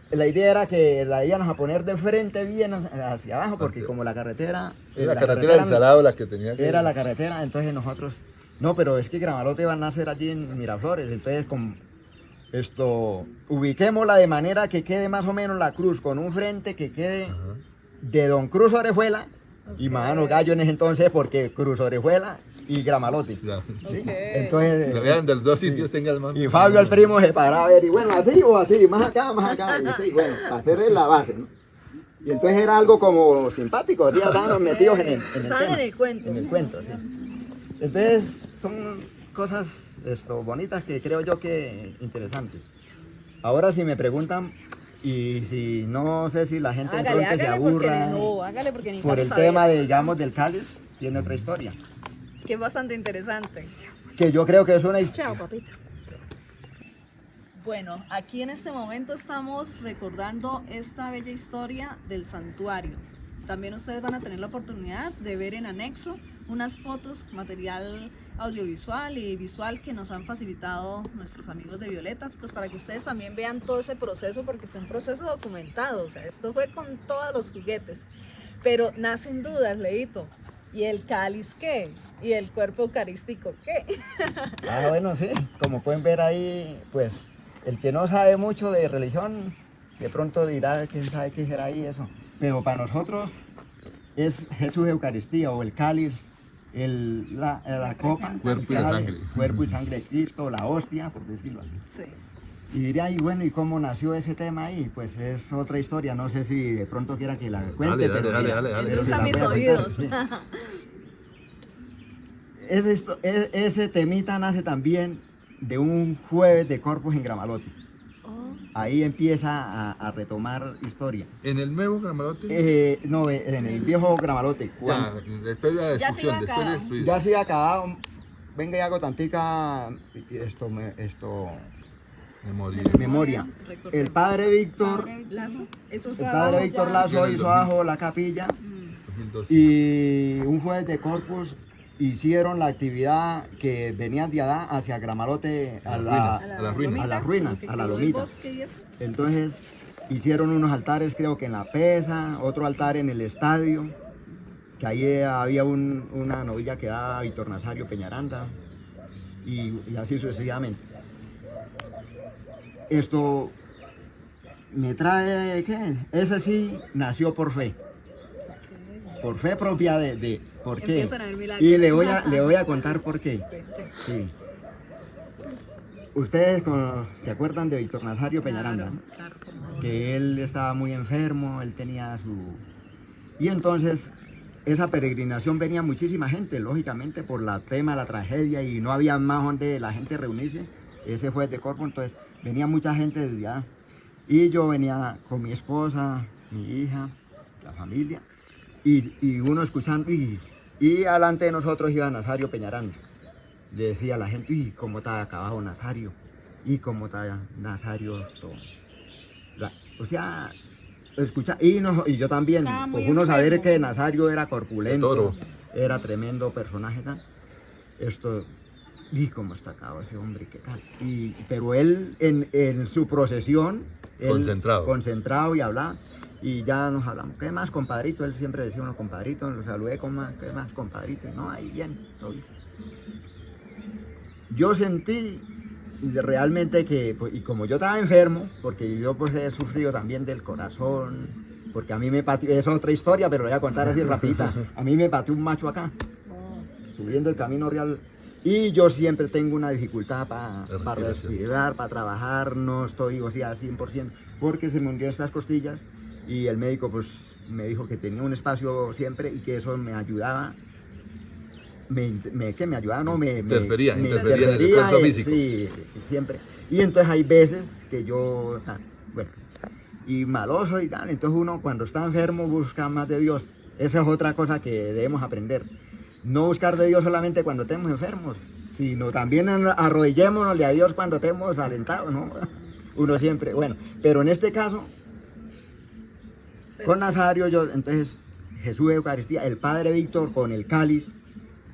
la idea era que la íbamos a poner de frente bien hacia abajo, porque como la carretera... La carretera del Salado la que tenía que... Era la carretera, entonces nosotros... No, pero es que Gramalote van a nacer allí en Miraflores, entonces ubiquémosla de manera que quede más o menos la cruz con un frente que quede de Don Cruz Orejuela y Mano Gallo en ese entonces, porque Cruz Orejuela y Gramalote. Ya. ¿Sí? Entonces, vean, de los dos sitios tengas más. Y Fabio el primo se paraba a ver, y bueno, así o así, más acá, y sí, bueno, para hacerle la base, ¿no? Y entonces era algo como simpático, así estábamos metidos en el tema. En el cuento. En el cuento, sí. Entonces, son cosas bonitas que creo yo que interesantes. Ahora si me preguntan, y si no sé si la gente hágale, se aburra por el tema de, digamos, del cáliz, tiene otra historia. Que es bastante interesante. Que yo creo que es una historia. Chao, papito. Bueno, aquí en este momento estamos recordando esta bella historia del santuario. También ustedes van a tener la oportunidad de ver en anexo unas fotos, material audiovisual y visual que nos han facilitado nuestros amigos de Violetas, pues para que ustedes también vean todo ese proceso, porque fue un proceso documentado, o sea, esto fue con todos los juguetes. Pero nacen dudas, Leito. ¿Y el cáliz qué? ¿Y el cuerpo eucarístico qué? Bueno, sí, como pueden ver ahí, pues el que no sabe mucho de religión, de pronto dirá quién sabe qué será ahí eso. Pero para nosotros es Jesús Eucaristía o el cáliz, la copa, cuerpo y sangre de Cristo, la hostia, por decirlo así. Sí. Y diría, y bueno, ¿y cómo nació ese tema ahí? Pues es otra historia, no sé si de pronto quiera que la cuente. Dale. Endulza mis oídos. Sí. Ese temita nace también de un jueves de Corpus en Gramalote. Ahí empieza a retomar historia. ¿En el nuevo Gramalote? No, en el viejo Gramalote. Después de la destrucción, ya se había acabado. Venga y hago tantica memoria. El padre Víctor Lazo hizo abajo la capilla y un jueves de Corpus hicieron la actividad que venía de Adá hacia Gramalote a las ruinas, a la lomita. Entonces hicieron unos altares, creo que en la Pesa, otro altar en el estadio que ahí había una novilla que daba Víctor Nazario Peñaranda, y así sucesivamente. Esto me trae, ¿qué? Ese sí nació por fe propia de por qué. Empiezan a ver milagros. Y le voy a contar por qué. Sí. Ustedes se acuerdan de Víctor Nazario Peñaranda, ¿no? Claro. Que él estaba muy enfermo, él tenía su... Y entonces, esa peregrinación venía muchísima gente, lógicamente, por la tragedia, y no había más donde la gente reunirse. Ese fue de Corpo, entonces venía mucha gente desde allá. Y yo venía con mi esposa, mi hija, la familia, y uno escuchando, y delante de nosotros iba Nazario Peñaranda. Le decía a la gente, y cómo está acabado Nazario, y cómo está Nazario todo. O sea, escucha, y yo también, pues uno saber que Nazario era corpulento, era tremendo personaje, tal. Esto, y cómo está acabado ese hombre, qué tal. Pero él en su procesión, concentrado y hablaba, y ya nos hablamos, ¿qué más, compadrito? Él siempre decía uno, compadrito, lo saludé, ¿qué más, compadrito? No, ahí bien, todo bien. Yo sentí realmente que, pues, y como yo estaba enfermo, porque yo pues he sufrido también del corazón, porque a mí me pateó, es otra historia, pero lo voy a contar así rapidita, a mí me pateó un macho acá, subiendo el camino real, y yo siempre tengo una dificultad para respirar, para trabajar, no estoy, o sea, 100%, porque se me hundieron estas costillas, y el médico pues me dijo que tenía un espacio siempre y que eso me ayudaba. Interfería en el esfuerzo físico. Sí, siempre. Y entonces hay veces que yo, bueno, y maloso y tal, entonces uno cuando está enfermo busca más de Dios. Esa es otra cosa que debemos aprender. No buscar de Dios solamente cuando estemos enfermos, sino también arrodillémonos a Dios cuando estemos alentados, ¿no? Uno siempre, bueno, pero en este caso, con Nazario, entonces, Jesús de Eucaristía, el Padre Víctor con el cáliz,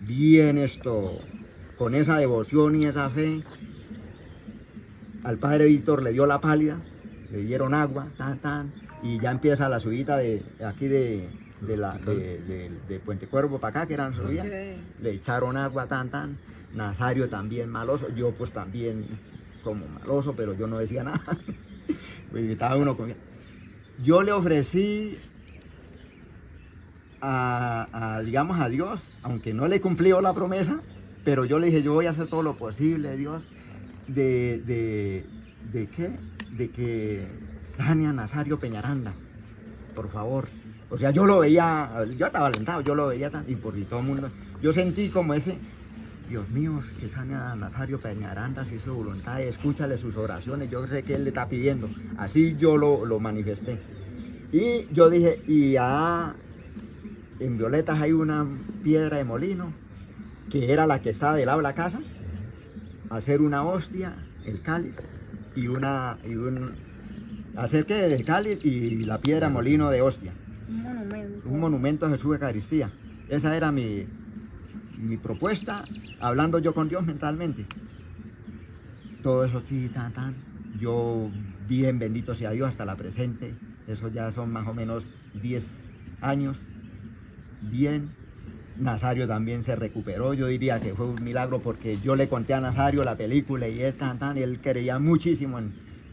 bien con esa devoción y esa fe, al Padre Víctor le dio la pálida, le dieron agua, y ya empieza la subida de Puente Cuervo para acá, que eran subidas, le echaron agua, Nazario también maloso, yo pues también como maloso, pero yo no decía nada, estaba uno con... Yo le ofrecí digamos a Dios, aunque no le cumplió la promesa, pero yo le dije, yo voy a hacer todo lo posible, Dios, de que sane a Nazario Peñaranda, por favor. O sea, yo lo veía, yo estaba alentado, yo lo veía y por todo el mundo, yo sentí como ese, Dios mío, que sane a Nazario Peñaranda, si es su voluntad, escúchale sus oraciones, yo sé que él le está pidiendo, así yo lo manifesté. Y yo dije, en Violetas hay una piedra de molino, que era la que estaba del lado de la casa, hacer una hostia, el cáliz, hacer que el cáliz y la piedra de molino de hostia. Un monumento a Jesús de Eucaristía. Esa era mi propuesta, hablando yo con Dios mentalmente. Todo eso sí, yo bien, bendito sea Dios, hasta la presente, eso ya son más o menos 10 años. Bien, Nazario también se recuperó, yo diría que fue un milagro porque yo le conté a Nazario la película y él creía muchísimo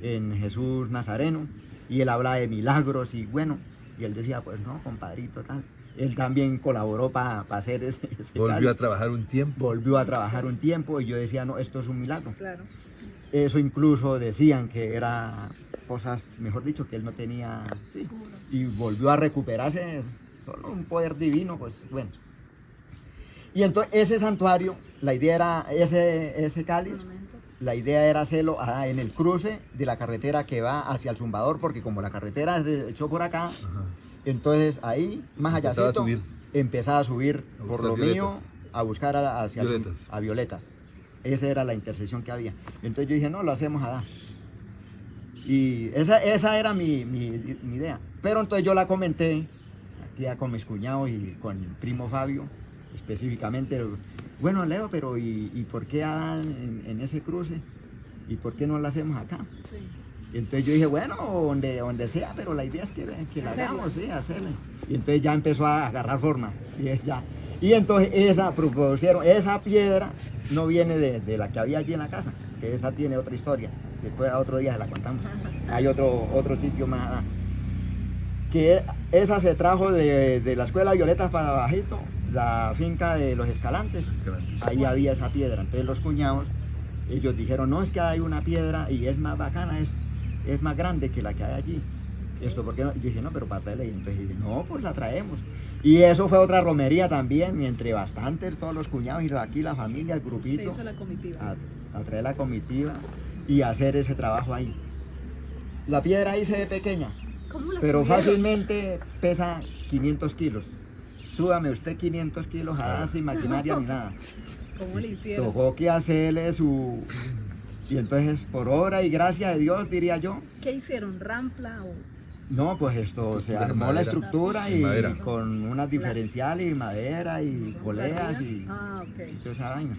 en Jesús Nazareno y él hablaba de milagros y bueno, y él decía, pues no, compadrito, tal. Él también colaboró para hacer ese Volvió a trabajar un tiempo. Volvió a trabajar un tiempo y yo decía, no, esto es un milagro. Claro. Eso incluso decían que era cosas, mejor dicho, que él no tenía, sí, y volvió a recuperarse. Solo un poder divino, pues bueno. Y entonces ese santuario, la idea era, ese cáliz, la idea era hacerlo en el cruce de la carretera que va hacia el Zumbador, porque como la carretera se echó por acá, entonces ahí, más allácito, empezaba a subir por lo mío, a buscar hacia a Violetas. Esa era la intersección que había. Entonces yo dije, no, lo hacemos allá. Y esa era mi idea. Pero entonces yo la comenté ya con mis cuñados y con mi primo Fabio, específicamente, bueno, Leo, pero ¿y por qué en ese cruce? ¿Y por qué no lo hacemos acá? Sí. Entonces yo dije, bueno, donde sea, pero la idea es que la hagamos, sí, hacerle. y entonces ya empezó a agarrar forma. Y entonces propusieron, esa piedra no viene de la que había allí en la casa, que esa tiene otra historia. Después otro día se la contamos. Hay otro sitio más allá. Que esa se trajo de la escuela Violetas para abajito, la finca de los Escalantes. Ahí había esa piedra. Entonces los cuñados, ellos dijeron, no, es que hay una piedra y es más bacana, es más grande que la que hay allí. Esto, ¿por qué no? Yo dije, no, pero para traerla. Y entonces dije, no, pues la traemos. Y eso fue otra romería también, entre bastantes, todos los cuñados y aquí la familia, el grupito. Se hizo la comitiva. A traer la comitiva y hacer ese trabajo ahí. La piedra ahí se ve pequeña, pero fácilmente pesa 500 kilos. Súbame usted 500 kilos sin maquinaria ni nada. ¿Cómo le hicieron? Tocó que hacerle su... Y entonces, por obra y gracia de Dios, diría yo. ¿Qué hicieron? ¿Rampla o...? No, pues esto, se armó la estructura y con unas diferenciales y madera y poleas y toda esa vaina.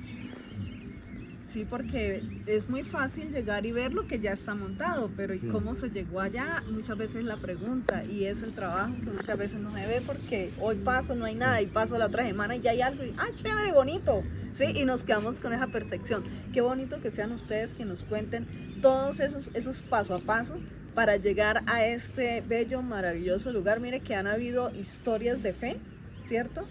Sí, porque es muy fácil llegar y ver lo que ya está montado, pero ¿y cómo se llegó allá? Muchas veces la pregunta, y es el trabajo que muchas veces no se ve porque hoy paso, no hay nada, y paso la otra semana y ya hay algo, y chévere, bonito, ¿sí? Y nos quedamos con esa percepción. Qué bonito que sean ustedes que nos cuenten todos esos paso a paso para llegar a este bello, maravilloso lugar. Mire que han habido historias de fe, ¿cierto?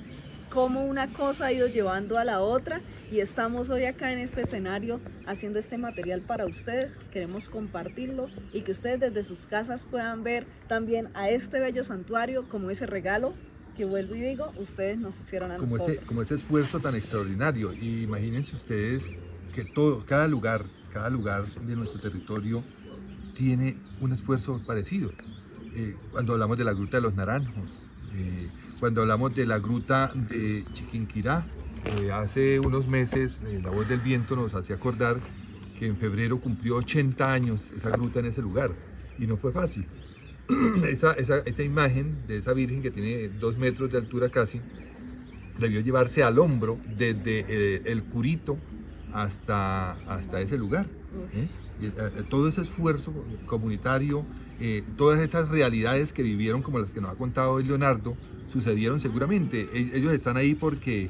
Cómo una cosa ha ido llevando a la otra, y estamos hoy acá en este escenario haciendo este material para ustedes. Queremos compartirlo y que ustedes desde sus casas puedan ver también a este bello santuario como ese regalo que, vuelvo y digo, ustedes nos hicieron a nosotros. Como ese esfuerzo tan extraordinario. Y imagínense ustedes que cada lugar de nuestro territorio tiene un esfuerzo parecido. Cuando hablamos de la Gruta de los Naranjos, cuando hablamos de la Gruta de Chiquinquirá, hace unos meses La Voz del Viento nos hacía acordar que en febrero cumplió 80 años esa gruta en ese lugar, y no fue fácil. Esa imagen de esa virgen que tiene 2 metros de altura casi, debió llevarse al hombro desde el Curito hasta ese lugar. Todo ese esfuerzo comunitario, todas esas realidades que vivieron, como las que nos ha contado hoy Leonardo, sucedieron seguramente. Ellos están ahí porque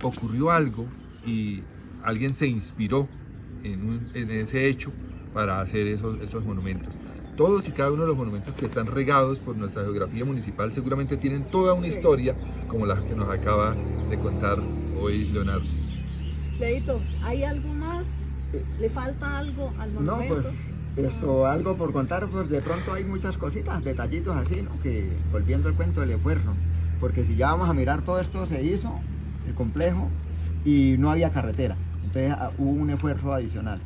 ocurrió algo y alguien se inspiró en ese hecho para hacer esos monumentos. Todos y cada uno de los monumentos que están regados por nuestra geografía municipal seguramente tienen toda una historia como la que nos acaba de contar hoy Leonardo. Leito, ¿hay algo más? ¿Le falta algo al monumento? No, pues algo por contar, pues de pronto hay muchas cositas, detallitos así, ¿no? Que volviendo al cuento del esfuerzo, porque si ya vamos a mirar, todo esto se hizo, el complejo, y no había carretera, entonces hubo un esfuerzo adicional.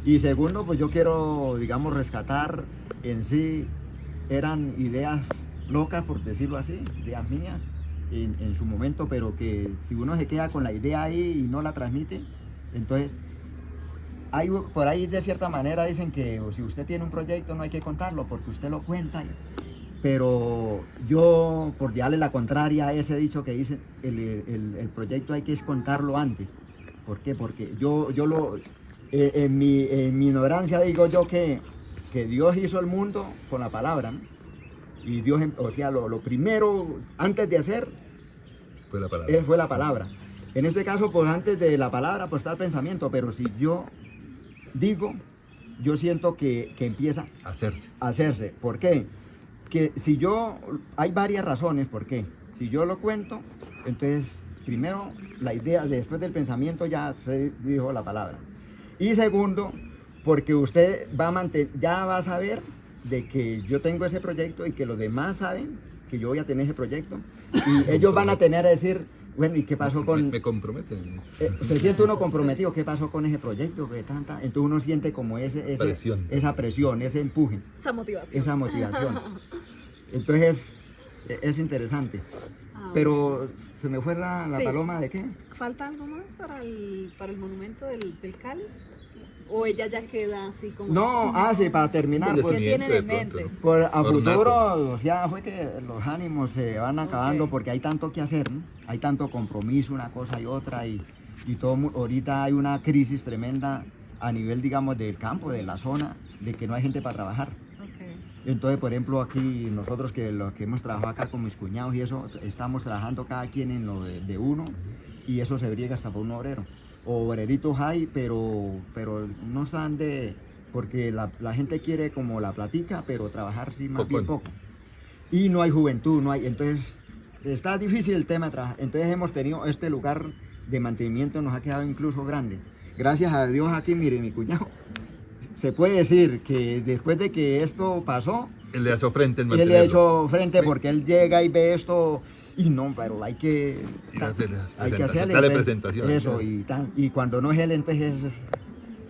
Y segundo, pues yo quiero, digamos, rescatar en sí, eran ideas locas, por decirlo así, ideas mías en su momento, pero que si uno se queda con la idea ahí y no la transmite, entonces por ahí de cierta manera dicen que si usted tiene un proyecto no hay que contarlo porque usted lo cuenta, pero yo, por darle la contraria a ese dicho que dice, el proyecto hay que contarlo antes. ¿Por qué? Porque en mi ignorancia digo yo que Dios hizo el mundo con la palabra, ¿no? Y Dios, o sea, lo primero, antes de hacer, fue la palabra. En este caso, pues antes de la palabra, pues está el pensamiento, pero si yo digo, yo siento que empieza a hacerse. ¿Por qué? Que hay varias razones por qué. Si yo lo cuento, entonces, primero, la idea, después del pensamiento ya se dijo la palabra. Y segundo, porque usted ya va a saber de que yo tengo ese proyecto y que los demás saben que yo voy a tener ese proyecto. Y ellos van a tener a decir, bueno, ¿y qué pasó con...? Me comprometen. Se siente uno comprometido, ¿qué pasó con ese proyecto? Entonces uno siente como esa presión, ese empuje. Esa motivación. Entonces, es interesante. Pero, ¿se me fue la paloma de qué? ¿Falta algo más para el monumento del cáliz? ¿O ella ya queda así como...? No, sí, para terminar. ¿Qué tienen en mente? A futuro, o sea, fue que los ánimos se van acabando porque hay tanto que hacer, ¿no? Hay tanto compromiso, una cosa y otra, y todo. Ahorita hay una crisis tremenda a nivel, digamos, del campo, de la zona, de que no hay gente para trabajar. Entonces, por ejemplo, aquí nosotros los que hemos trabajado acá con mis cuñados y eso, estamos trabajando cada quien en lo de uno y eso se briega hasta por un obrero. Obreritos hay, pero no están de... porque la gente quiere como la platica, pero trabajar sí más bien poco. Y no hay juventud, no hay... Entonces, está difícil el tema de trabajar. Entonces hemos tenido este lugar de mantenimiento, nos ha quedado incluso grande. Gracias a Dios aquí, mire, mi cuñado. Se puede decir que después de que esto pasó, Él le ha hecho frente en él le ha mantenerlo. hecho frente porque él llega y ve esto y no, pero hay que hacerle darle presentación. eso y cuando no es él, entonces es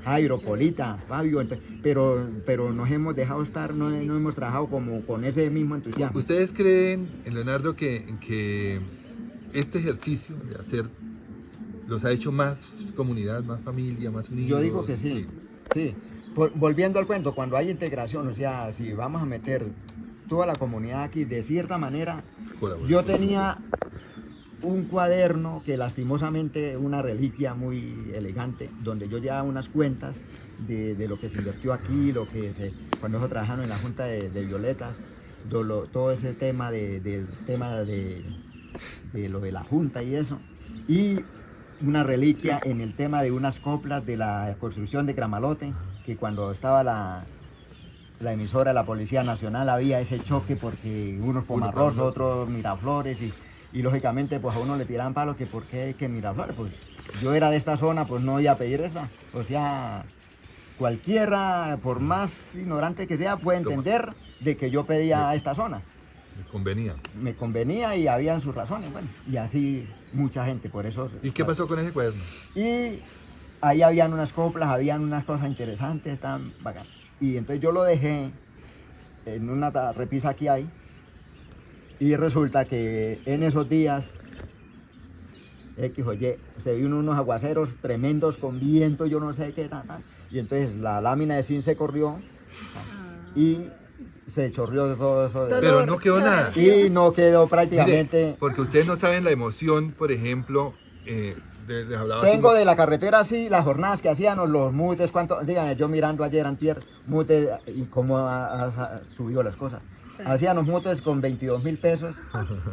Jairo, Polita, Fabio, entonces, pero nos hemos dejado estar, no hemos trabajado como con ese mismo entusiasmo. ¿Ustedes creen, Leonardo, que este ejercicio de hacer los ha hecho más comunidad, más familia, más unidos? Yo digo que sí, sí. Volviendo al cuento, cuando hay integración, o sea, si vamos a meter toda la comunidad aquí, de cierta manera, yo tenía un cuaderno que lastimosamente una reliquia muy elegante, donde yo llevaba unas cuentas de lo que se invirtió aquí, cuando nosotros trabajamos en la Junta de Violetas, todo ese tema de lo de la Junta y eso, y una reliquia en el tema de unas coplas de la construcción de Cramalote, que cuando estaba la emisora de la Policía Nacional había ese choque porque unos Pomarrosos, otros Miraflores y lógicamente pues a uno le tiraban palos que por qué que Miraflores, pues yo era de esta zona, pues no iba a pedir esa, o sea, cualquiera, por más ignorante que sea, puede entender de que yo pedía esta zona. Me convenía y habían sus razones, bueno, y así mucha gente, por eso... ¿Y qué pasó con ese cuaderno? Y ahí habían unas coplas, habían unas cosas interesantes, tan bacanas. Y entonces yo lo dejé en una repisa que hay y resulta que en esos días X o Y se vino unos aguaceros tremendos con viento, yo no sé qué tal, y entonces la lámina de zinc se corrió y se chorrió de todo eso. Pero no quedó nada. Y no quedó prácticamente... Mire, porque ustedes no saben la emoción, por ejemplo, les hablaba tengo de la carretera así, las jornadas que hacíamos, los mutes, cuánto, díganme, yo mirando ayer antier, mutes y cómo ha subido las cosas. Sí. Hacíamos mutes con 22.000 pesos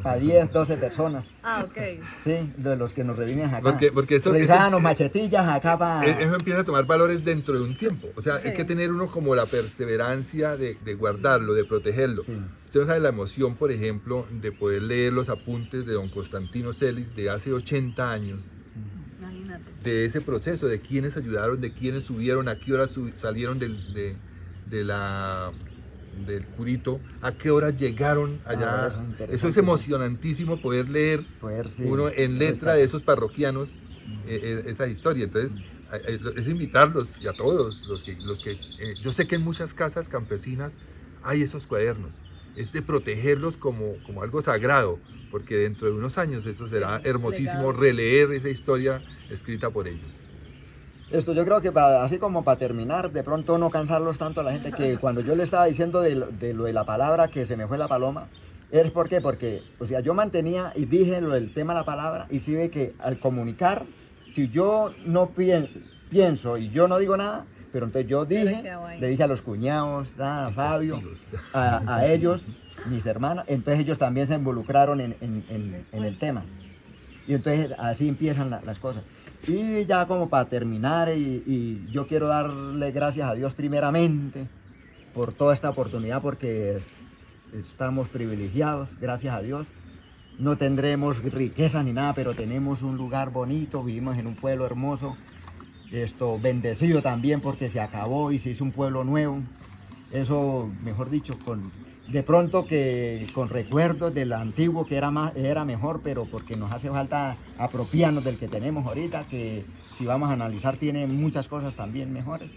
para 10, 12 personas. Ah, ok. Sí, de los que nos revienen acá. Porque eso... Revisábamos machetillas acá para... Eso empieza a tomar valores dentro de un tiempo. O sea, sí, hay que tener uno como la perseverancia de guardarlo, de protegerlo. Sí. Usted no sabe la emoción, por ejemplo, de poder leer los apuntes de don Constantino Celis de hace 80 años. Imagínate. De ese proceso, de quiénes ayudaron, de quiénes subieron, a qué hora salieron del Curito, a qué hora llegaron allá. Eso es emocionantísimo poder leer uno en letra de esos parroquianos esa historia. Entonces, es invitarlos y a todos los que yo sé que en muchas casas campesinas hay esos cuadernos. Es de protegerlos como algo sagrado, porque dentro de unos años eso será hermosísimo releer esa historia escrita por ellos. Yo creo que así como para terminar, de pronto no cansarlos tanto a la gente, que cuando yo le estaba diciendo de lo de la palabra que se me fue la paloma, ¿es por qué? Porque, o sea, yo mantenía y dije lo del tema de la palabra y sí ve que al comunicar, si yo no pienso y yo no digo nada, pero entonces yo dije, le dije a los cuñados, a Fabio, a ellos, mis hermanas, entonces ellos también se involucraron en el tema. Y entonces así empiezan las cosas. Y ya como para terminar, y yo quiero darle gracias a Dios primeramente por toda esta oportunidad, porque estamos privilegiados, gracias a Dios. No tendremos riqueza ni nada, pero tenemos un lugar bonito, vivimos en un pueblo hermoso, bendecido también porque se acabó y se hizo un pueblo nuevo. Eso, mejor dicho, de pronto que con recuerdos del antiguo que era mejor, pero porque nos hace falta apropiarnos del que tenemos ahorita, que si vamos a analizar tiene muchas cosas también mejores.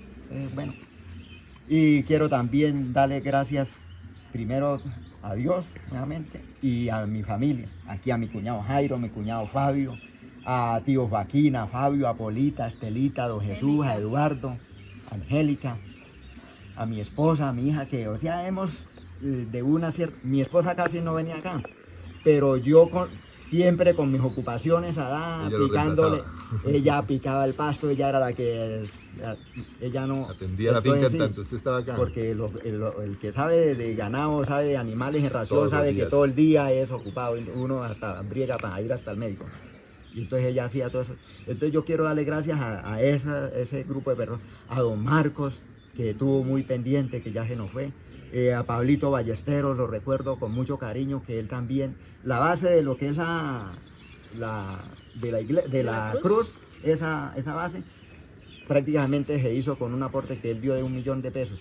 Bueno, y quiero también darle gracias primero a Dios nuevamente y a mi familia, aquí a mi cuñado Jairo, mi cuñado Fabio, a tío Joaquín, a Fabio, a Polita, a Estelita, a don Jesús, a Eduardo, a Angélica, a mi esposa, a mi hija, que o sea mi esposa casi no venía acá, pero yo siempre con mis ocupaciones allá, Ella lo picándole. reemplazaba. Ella picaba el pasto, ella era la que, ella no... Atendía la finca en sí, tanto usted estaba acá. porque el que sabe de ganado, sabe de animales en ración, Todos los sabe que días. todo el día es ocupado, uno hasta briega para ir hasta el médico. Y entonces ella hacía todo eso. Entonces yo quiero darle gracias a ese grupo de perros, a don Marcos, que estuvo muy pendiente, que ya se nos fue, a Pablito Ballesteros, lo recuerdo con mucho cariño, que él también, la base de lo que es de la cruz, esa base, prácticamente se hizo con un aporte que él dio de 1 millón de pesos.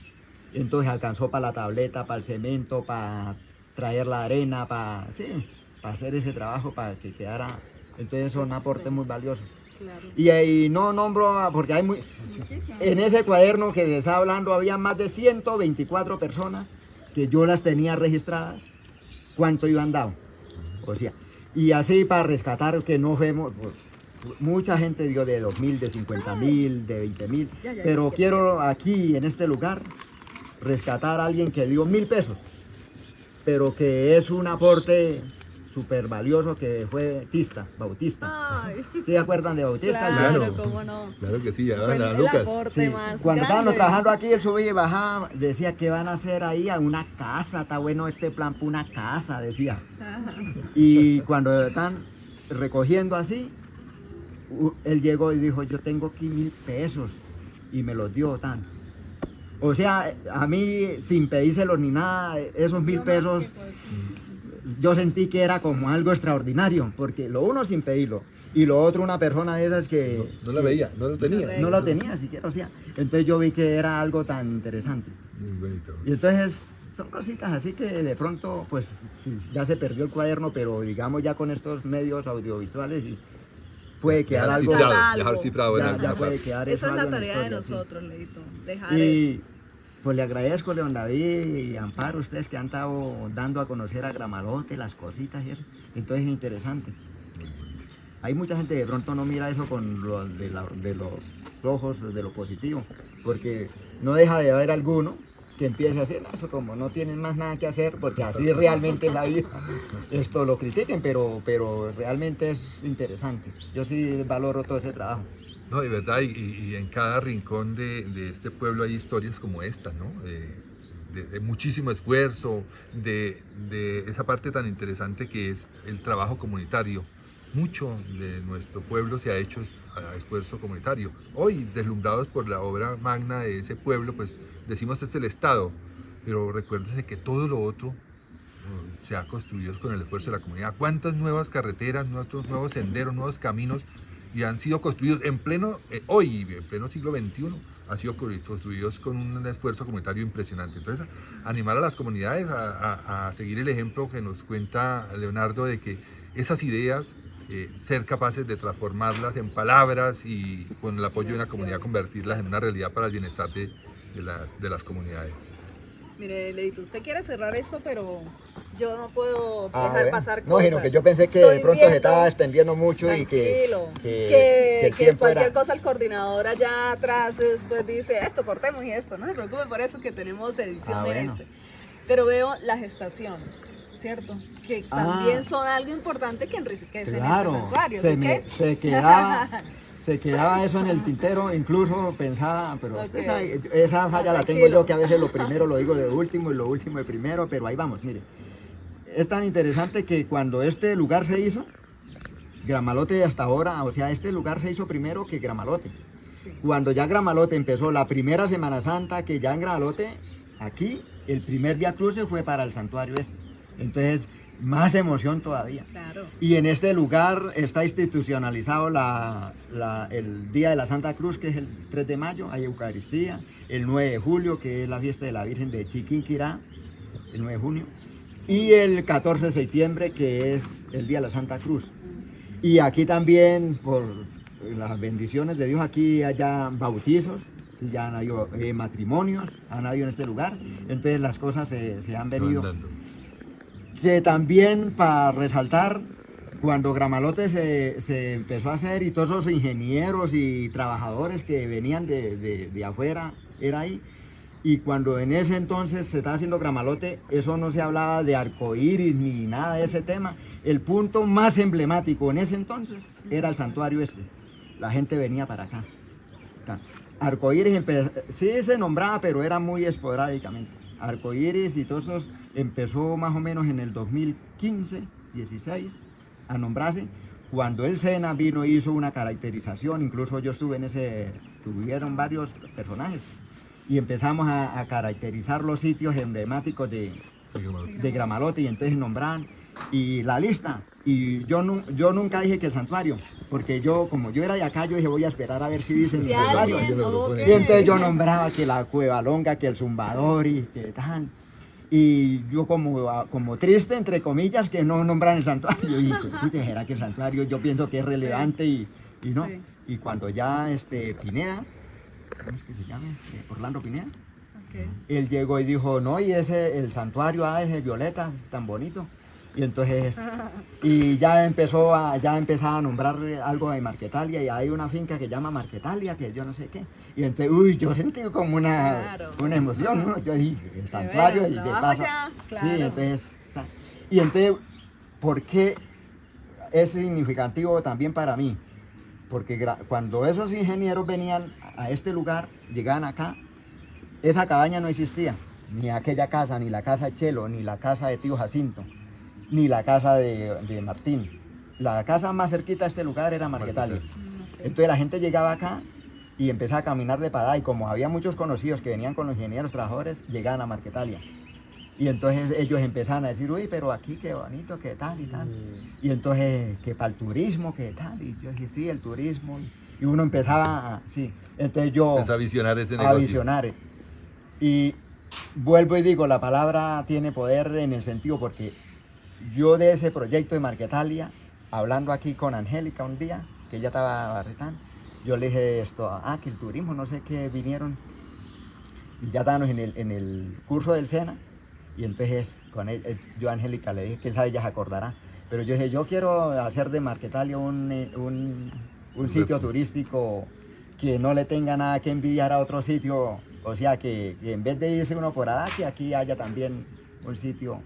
Entonces alcanzó para la tableta, para el cemento, para traer la arena, para hacer ese trabajo, para que quedara. Entonces son aportes muy valiosos. Claro. Y ahí no nombro, porque hay en ese cuaderno que les estaba hablando había más de 124 personas que yo las tenía registradas, cuánto iban dado. O sea, y así para rescatar que no fuimos, mucha gente dio de 2.000, de 50.000, de 20.000, pero quiero aquí en este lugar rescatar a alguien que dio 1.000 pesos, pero que es un aporte súper valioso, que fue Bautista. Ay, ¿Sí se acuerdan de Bautista? claro, Claro. cómo no. Claro que sí, Fue a el Lucas. aporte Sí, más cuando estábamos grande. trabajando aquí, él subía y bajaba, decía que van a hacer ahí a una casa, está bueno este plan para una casa, decía. Ajá. Y cuando están recogiendo así, él llegó y dijo, yo tengo aquí 1.000 pesos, y me los dio tan. O sea, a mí, sin pedírselos ni nada, esos 1.000 pesos, yo sentí que era como algo extraordinario, porque lo uno sin pedirlo, y lo otro una persona de esas que... No la veía, no lo tenía. No lo tenía siquiera, o sea, entonces yo vi que era algo tan interesante. Muy bonito. Y entonces son cositas así que de pronto, pues ya se perdió el cuaderno, pero digamos ya con estos medios audiovisuales y puede quedar algo. Dejar cifrado en Ya, algo. ya puede quedar Esa es eso la algo en tarea de historia, sí. nosotros, Leito, dejar eso. Y pues le agradezco, León David y Amparo, ustedes que han estado dando a conocer a Gramalote, las cositas y eso. Entonces es interesante. Hay mucha gente que de pronto no mira eso con de los ojos de lo positivo, porque no deja de haber alguno que empiece a hacer eso, como no tienen más nada que hacer, porque así realmente es la vida. Esto lo critiquen, pero realmente es interesante. Yo sí valoro todo ese trabajo. No, de verdad, y en cada rincón de este pueblo hay historias como esta, ¿no? De muchísimo esfuerzo, de esa parte tan interesante que es el trabajo comunitario. Mucho de nuestro pueblo se ha hecho a esfuerzo comunitario. Hoy, deslumbrados por la obra magna de ese pueblo, pues decimos es el Estado, pero recuérdense que todo lo otro se ha construido con el esfuerzo de la comunidad. ¿Cuántas nuevas carreteras, nuevos senderos, nuevos caminos y han sido construidos en pleno, hoy, en pleno siglo XXI, han sido construidos con un esfuerzo comunitario impresionante? Entonces, animar a las comunidades a seguir el ejemplo que nos cuenta Leonardo de que esas ideas, ser capaces de transformarlas en palabras y con el apoyo de una comunidad convertirlas en una realidad para el bienestar de las comunidades. Mire, Leito, usted quiere cerrar esto, pero yo no puedo dejar Bueno. pasar No, cosas. sino que yo pensé que Estoy de pronto viendo- se estaba extendiendo mucho y Tranquilo, que el que tiempo cualquier era... cosa el coordinador allá atrás después dice esto, cortemos y esto, no se preocupe por eso que tenemos edición de bueno. este. Pero veo las gestaciones, ¿cierto? Que también son algo importante que enriquecen Claro, este santuario. ¿Sí qué? se quedaba eso en el tintero, incluso pensaba, pero Ok. esa falla la tengo Tranquilo. yo, que a veces lo primero lo digo de último y lo último de primero, pero ahí vamos, mire. Es tan interesante que cuando este lugar se hizo, Gramalote hasta ahora, o sea, este lugar se hizo primero que Gramalote. Sí. Cuando ya Gramalote empezó la primera Semana Santa, que ya en Gramalote, aquí, el primer Vía Crucis fue para el santuario este. Entonces, más emoción todavía. Claro. Y en este lugar está institucionalizado el Día de la Santa Cruz, que es el 3 de mayo, hay Eucaristía, el 9 de julio, que es la fiesta de la Virgen de Chiquinquirá, el 9 de junio, y el 14 de septiembre, que es el Día de la Santa Cruz. Y aquí también, por las bendiciones de Dios, aquí haya bautizos, y ya han habido matrimonios, han habido en este lugar, entonces las cosas se han venido... Que también para resaltar, cuando Gramalote se empezó a hacer y todos esos ingenieros y trabajadores que venían de afuera, era ahí, Y cuando en ese entonces se estaba haciendo Gramalote, eso no se hablaba de arcoíris ni nada de ese tema. El punto más emblemático en ese entonces era el santuario este. La gente venía para acá. Arcoíris sí se nombraba, pero era muy esporádicamente. Arcoíris y todos esos empezó más o menos en el 2015, 16 a nombrarse. Cuando el SENA vino e hizo una caracterización, incluso yo estuve en ese, tuvieron varios personajes. Y empezamos a caracterizar los sitios emblemáticos de Gramalote y entonces nombraban y la lista. Y yo nunca dije que el santuario, porque como yo era de acá, yo dije voy a esperar a ver si dicen el santuario. Y entonces yo nombraba que la Cueva Longa, que el Zumbador y que tal. Y yo como triste, entre comillas, que no nombran el santuario. Y ¿será que el santuario yo pienso que es relevante y no? Sí. Y cuando ya Pineda, ¿cómo es que se llama? Orlando Pineda. Okay. Él llegó y dijo, no, y el santuario ese violeta, tan bonito. Y entonces, y ya empezaba a nombrar algo de Marquetalia, y hay una finca que se llama Marquetalia, que yo no sé qué. Y entonces, yo sentí como una emoción, ¿no? Yo dije, el santuario, y qué pasa. Claro. Sí, entonces, ¿por qué es significativo también para mí? Porque cuando esos ingenieros venían a este lugar, llegaban acá, esa cabaña no existía, ni aquella casa, ni la casa de Chelo, ni la casa de tío Jacinto, ni la casa de Martín. La casa más cerquita de este lugar era Marquetalia. Entonces la gente llegaba acá y empezaba a caminar de Padá, y como había muchos conocidos que venían con los ingenieros trabajadores, llegaban a Marquetalia. Y entonces ellos empezaban a decir, uy, pero aquí qué bonito, qué tal y tal. Y entonces, que para el turismo, qué tal. Y yo dije, sí, el turismo. Y uno empezaba sí. Entonces yo... Empezó a visionar ese negocio. A visionar. Y vuelvo y digo, la palabra tiene poder en el sentido, porque yo de ese proyecto de Marquetalia, hablando aquí con Angélica un día, que ella estaba barretán, yo le dije que el turismo, no sé qué, vinieron. Y ya estábamos en el curso del SENA. Y entonces yo a Angélica le dije, quién sabe, ella se acordará. Pero yo dije, yo quiero hacer de Marquetalia un sitio turístico que no le tenga nada que envidiar a otro sitio. O sea, que en vez de irse uno por allá, que aquí haya también un sitio.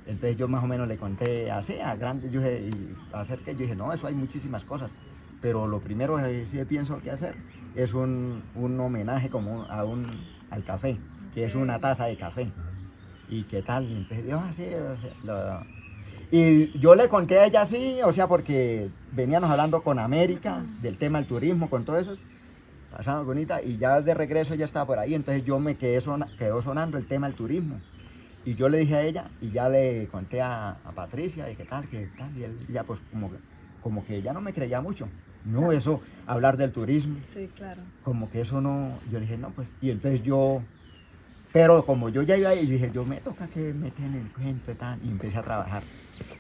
Entonces yo más o menos le conté así, a grande, yo dije, no, eso hay muchísimas cosas. Pero lo primero que sí pienso que hacer es un homenaje como al café, que es una taza de café. ¿Y qué tal? Y entonces yo y yo le conté a ella así, o sea, porque veníamos hablando con América del tema del turismo, con todo eso, pasamos bonita, y ya de regreso ella estaba por ahí, entonces yo me quedó sonando el tema del turismo. Y yo le dije a ella, y ya le conté a Patricia, y qué tal, y ella pues como que ella no me creía mucho. No, eso, hablar del turismo. Sí, claro. Como que eso no, yo le dije, no, pues, y entonces pero como yo ya iba ahí, dije, yo me toca que me meten en el cuento y tal, y empecé a trabajar.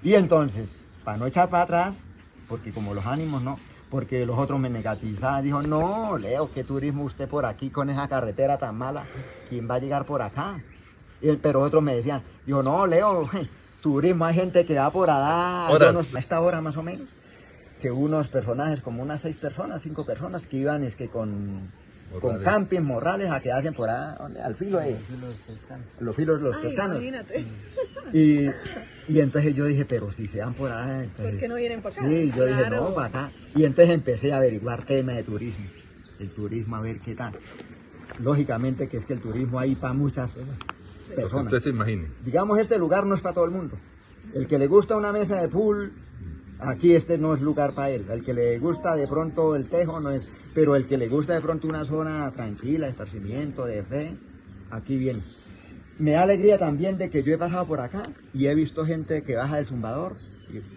Y entonces, para no echar para atrás, porque como los ánimos no, porque los otros me negativizaban, dijo, no, Leo, ¿qué turismo usted por aquí con esa carretera tan mala? ¿Quién va a llegar por acá? Pero otros me decían, dijo, no, Leo, turismo, hay gente que va por allá, a esta hora más o menos, que unos personajes, como unas 5 personas que iban con camping, morrales, a quedarse por ahí, al filo de los filos de los pescados. Y entonces yo dije, pero si se van por ahí, entonces, ¿por qué no vienen para acá? Sí, yo dije, no, para acá. Y entonces empecé a averiguar tema de turismo. El turismo, a ver qué tal. Lógicamente que es que el turismo hay para muchas personas. Usted se imagine. Digamos, este lugar no es para todo el mundo. El que le gusta una mesa de pool, aquí no es lugar para él. El que le gusta de pronto el tejo no es, pero el que le gusta de pronto una zona tranquila, esparcimiento, de fe, aquí viene. Me da alegría también de que yo he pasado por acá y he visto gente que baja del Zumbador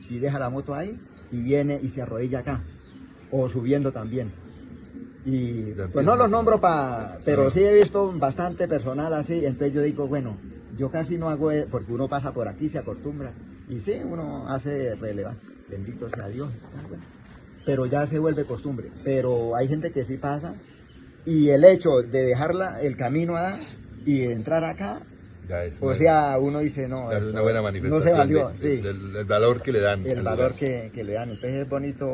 y deja la moto ahí y viene y se arrodilla acá, o subiendo también. Y pues no los nombro pero sí he visto bastante personal así, entonces yo digo, bueno, yo casi no hago, porque uno pasa por aquí, se acostumbra, y sí, uno hace relevante, bendito sea Dios, bueno, pero ya se vuelve costumbre. Pero hay gente que sí pasa, y el hecho de dejarla el camino y entrar acá, o sea, uno dice, no, es una buena manifestación, no se valió, sí, del valor que le dan. El valor que le dan, entonces es bonito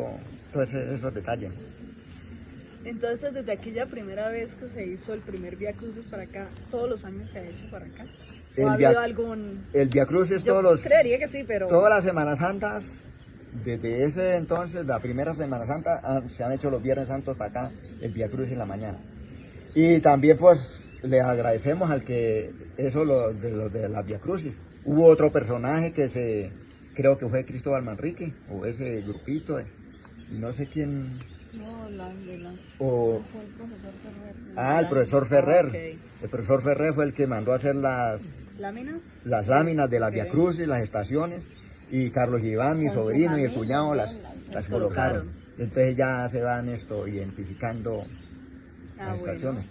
todos esos detalles. Entonces, desde aquella primera vez que se hizo el primer Vía Crucis para acá, ¿todos los años se ha hecho para acá? ¿O ha habido algún...? El Vía Crucis creería que sí, pero... Todas las Semanas Santas, desde ese entonces, la primera Semana Santa, se han hecho los Viernes Santos para acá, el Vía Crucis en la mañana. Y también pues le agradecemos al que de la Vía Crucis. Hubo otro personaje que creo que fue Cristóbal Manrique, o ese grupito, y no sé quién... No, fue el profesor Ferrer. El profesor Ferrer. Okay. El profesor Ferrer fue el que mandó a hacer las láminas de la Vía Crucis, las estaciones, y Carlos Iván, mi sobrino y el cuñado las colocaron. Entonces ya se van identificando las estaciones.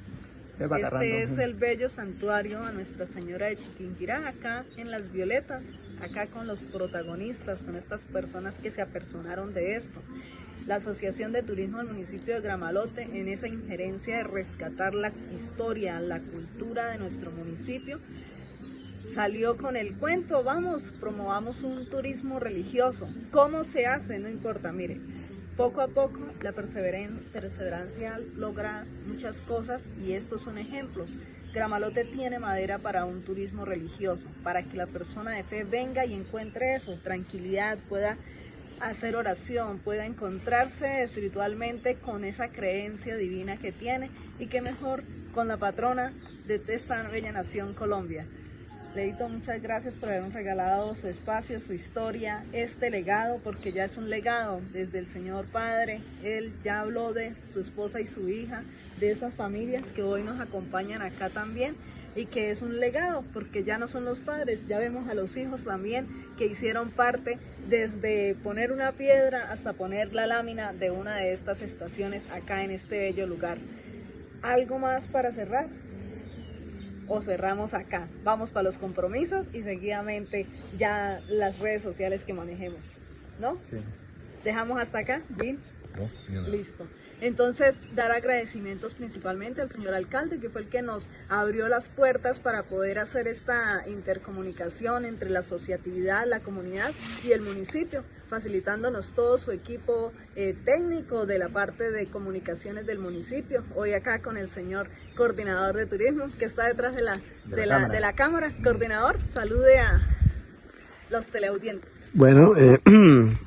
Este es el bello santuario a Nuestra Señora de Chiquinquirá, acá en Las Violetas, acá con los protagonistas, con estas personas que se apersonaron de esto. La Asociación de Turismo del municipio de Gramalote, en esa injerencia de rescatar la historia, la cultura de nuestro municipio, salió con el cuento, promovamos un turismo religioso. ¿Cómo se hace? No importa, mire, poco a poco la perseverancia logra muchas cosas y esto es un ejemplo. Gramalote tiene madera para un turismo religioso, para que la persona de fe venga y encuentre eso, tranquilidad, pueda hacer oración, pueda encontrarse espiritualmente con esa creencia divina que tiene y que mejor con la patrona de esta bella nación Colombia. Leito, muchas gracias por habernos regalado su espacio, su historia, este legado, porque ya es un legado desde el Señor Padre. Él ya habló de su esposa y su hija, de estas familias que hoy nos acompañan acá también, y que es un legado, porque ya no son los padres, ya vemos a los hijos también que hicieron parte desde poner una piedra hasta poner la lámina de una de estas estaciones acá en este bello lugar. ¿Algo más para cerrar? ¿O cerramos acá? Vamos para los compromisos y seguidamente ya las redes sociales que manejemos, ¿no? Sí. ¿Dejamos hasta acá, Jim? No. Listo. Entonces, dar agradecimientos principalmente al señor alcalde, que fue el que nos abrió las puertas para poder hacer esta intercomunicación entre la asociatividad, la comunidad y el municipio, facilitándonos todo su equipo técnico de la parte de comunicaciones del municipio. Hoy acá con el señor coordinador de turismo, que está detrás de la cámara. Coordinador, salude a los teleaudientes. Bueno,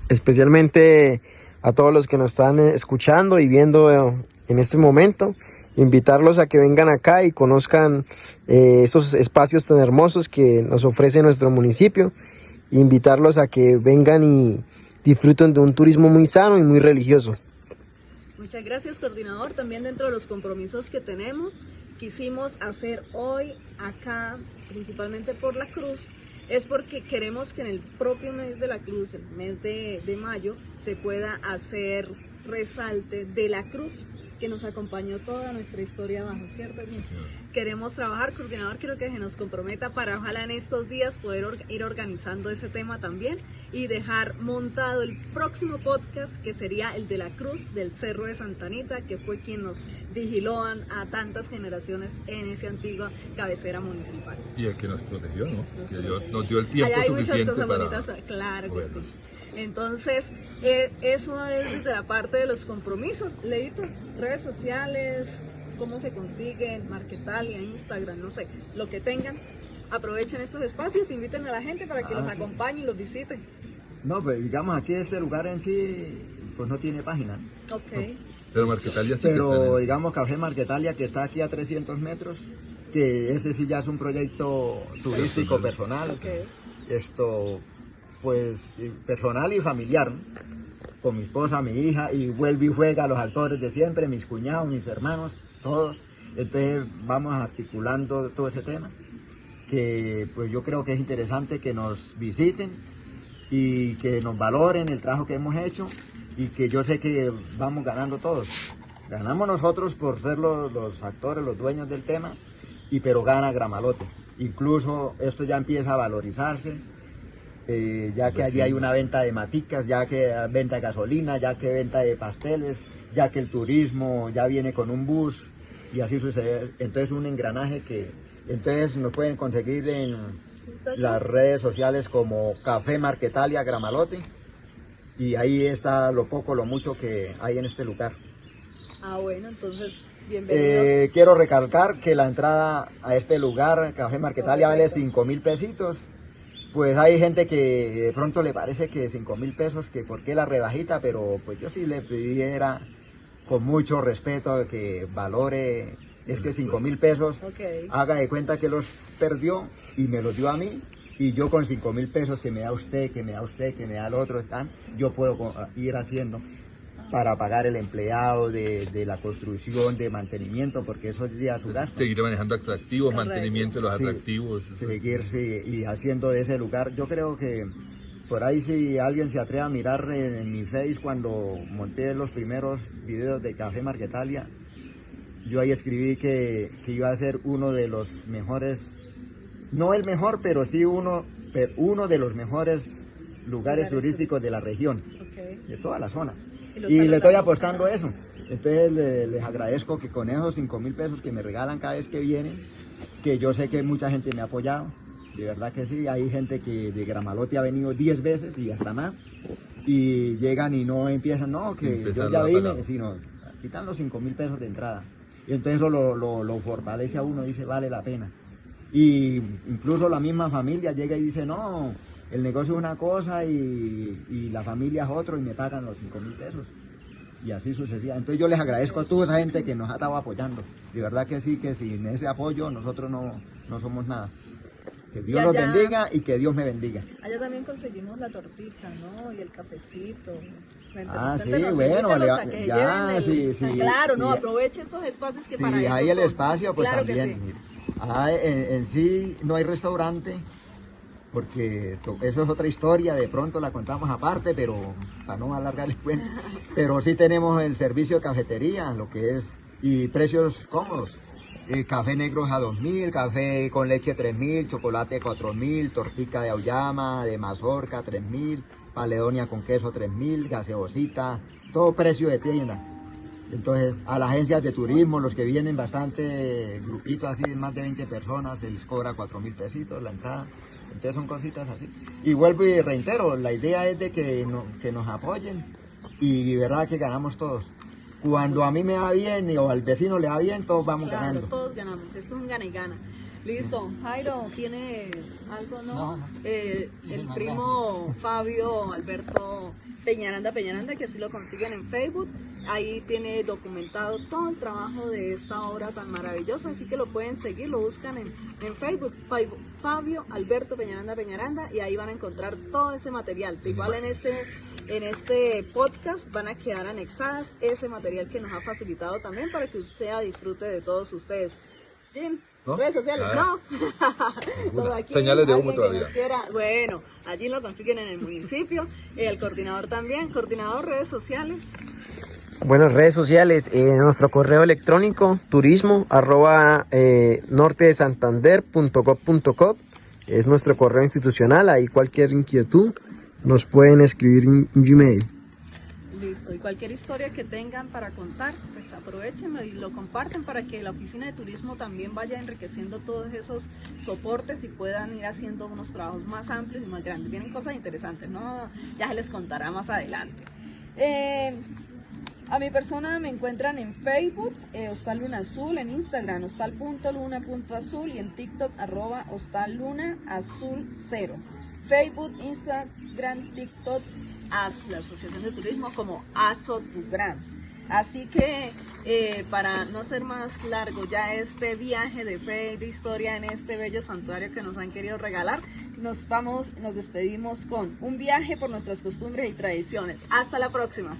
especialmente a todos los que nos están escuchando y viendo en este momento, invitarlos a que vengan acá y conozcan estos espacios tan hermosos que nos ofrece nuestro municipio, invitarlos a que vengan y disfruten de un turismo muy sano y muy religioso. Muchas gracias, coordinador. También dentro de los compromisos que tenemos, quisimos hacer hoy acá, principalmente por la Cruz, es porque queremos que en el propio mes de la Cruz, el mes de mayo, se pueda hacer resalte de la Cruz, que nos acompañó toda nuestra historia abajo, ¿cierto? Sí, queremos trabajar, coordinador, quiero que se nos comprometa para ojalá en estos días poder ir organizando ese tema también y dejar montado el próximo podcast, que sería el de la Cruz del Cerro de Santa Anita, que fue quien nos vigiló a tantas generaciones en esa antigua cabecera municipal. Y el que nos protegió, ¿no? Nos dio el tiempo hay suficiente muchas cosas para... bonitas, claro que sí. Entonces, eso es desde la parte de los compromisos. Leito, redes sociales, cómo se consiguen, Marquetalia, Instagram, no sé, lo que tengan. Aprovechen estos espacios, inviten a la gente para que los acompañe y los visite. No, pues digamos aquí este lugar en sí, pues no tiene página. Ok. Pero Marquetalia sí. Pero digamos Café Marquetalia, que está aquí a 300 metros, que ese sí ya es un proyecto turístico personal. Okay. Esto, pues personal y familiar, ¿no? Con mi esposa, mi hija, y vuelve y juega a los actores de siempre, mis cuñados, mis hermanos, todos. Entonces vamos articulando todo ese tema, que pues yo creo que es interesante que nos visiten y que nos valoren el trabajo que hemos hecho, y que yo sé que vamos ganando todos. Ganamos nosotros por ser los actores, los dueños del tema, pero gana Gramalote. Incluso esto ya empieza a valorizarse. Ya que allí hay una venta de maticas, ya que venta de gasolina, ya que venta de pasteles, ya que el turismo ya viene con un bus y así sucede. Entonces un engranaje que entonces nos pueden conseguir en las redes sociales como Café Marquetalia Gramalote, y ahí está lo poco, lo mucho que hay en este lugar. Ah, bueno, entonces, bienvenidos. Quiero recalcar que la entrada a este lugar, Café Marquetalia, vale 5.000 pesitos. Pues hay gente que de pronto le parece que 5.000 pesos, que por qué la rebajita, pero pues yo sí le pidiera con mucho respeto que valore, es que 5.000 pesos, haga de cuenta que los perdió y me los dio a mí, y yo con 5.000 pesos que me da usted, que me da usted, que me da el otro, yo puedo ir haciendo para pagar el empleado de la construcción, de mantenimiento, porque eso es ya su gasto. Seguir manejando atractivos, Correcto. mantenimiento de los Sí, atractivos. seguir y haciendo de ese lugar. Yo creo que por ahí si alguien se atreve a mirar en mi Face cuando monté los primeros videos de Café Marquetalia, yo ahí escribí que iba a ser uno de los mejores, no el mejor, pero sí uno de los mejores lugares turísticos de la región, de toda la zona. Y le estoy apostando a eso. Entonces les agradezco que con esos 5.000 pesos que me regalan cada vez que vienen, que yo sé que mucha gente me ha apoyado, de verdad que sí, hay gente que de Gramalote ha venido 10 veces y hasta más, y llegan y no empiezan, no, que yo ya vine, sino quitan los 5.000 pesos de entrada. Y entonces eso lo fortalece a uno, dice, vale la pena. Y incluso la misma familia llega y dice, no, el negocio es una cosa y la familia es otro y me pagan los 5.000 pesos. Y así sucesivamente. Entonces yo les agradezco a toda esa gente que nos ha estado apoyando. De verdad que sí, que sin ese apoyo nosotros no somos nada. Que Dios los bendiga y que Dios me bendiga. Allá también conseguimos la tortita, ¿no? Y el cafecito. Sí, bueno, ya, sí. Claro, sí, no, aproveche estos espacios que para eso Sí, hay el son. espacio, pues Claro también. En sí no hay restaurante, porque eso es otra historia, de pronto la contamos aparte, pero para no alargar el cuento. Pero sí tenemos el servicio de cafetería, lo que es, y precios cómodos. Café negro a 2.000, café con leche 3.000, chocolate 4.000, tortica de auyama, de mazorca 3.000, paledonia con queso 3.000, gaseosita, todo precio de tienda. Entonces a las agencias de turismo, los que vienen bastante grupitos así, más de 20 personas, se les cobra 4.000 pesitos la entrada. Entonces son cositas así. Y vuelvo y reitero, la idea es de que nos apoyen y verdad que ganamos todos. Cuando a mí me va bien o al vecino le va bien, todos vamos ganando. Todos ganamos, esto es un gana y gana. Listo, Jairo, ¿tiene algo, no? No. El primo Fabio Alberto Peñaranda, que así lo consiguen en Facebook. Ahí tiene documentado todo el trabajo de esta obra tan maravillosa, así que lo pueden seguir, lo buscan en Facebook, Fabio Alberto Peñaranda, y ahí van a encontrar todo ese material. Igual en este podcast van a quedar anexadas ese material que nos ha facilitado también para que usted disfrute de todos ustedes. Jim, ¿no? Redes sociales, no. Todo aquí, señales de humo alguien que todavía. nos quiera. Bueno, allí lo consiguen en el municipio, el coordinador también. Coordinador, redes sociales. Bueno, redes sociales, nuestro correo electrónico turismo@nortedesantander.gov.co es nuestro correo institucional. Ahí cualquier inquietud nos pueden escribir un Gmail. Listo, y cualquier historia que tengan para contar, pues aprovechenlo y lo comparten para que la oficina de turismo también vaya enriqueciendo todos esos soportes y puedan ir haciendo unos trabajos más amplios y más grandes. Vienen cosas interesantes, ¿no? Ya se les contará más adelante. A mi persona me encuentran en Facebook, Hostal Luna Azul, en Instagram, hostal.luna.azul y en TikTok, @hostallunaazul0. Facebook, Instagram, TikTok, la Asociación de Turismo como ASOTUGRAM. Así que para no ser más largo ya este viaje de fe y de historia en este bello santuario que nos han querido regalar, nos despedimos con un viaje por nuestras costumbres y tradiciones. Hasta la próxima.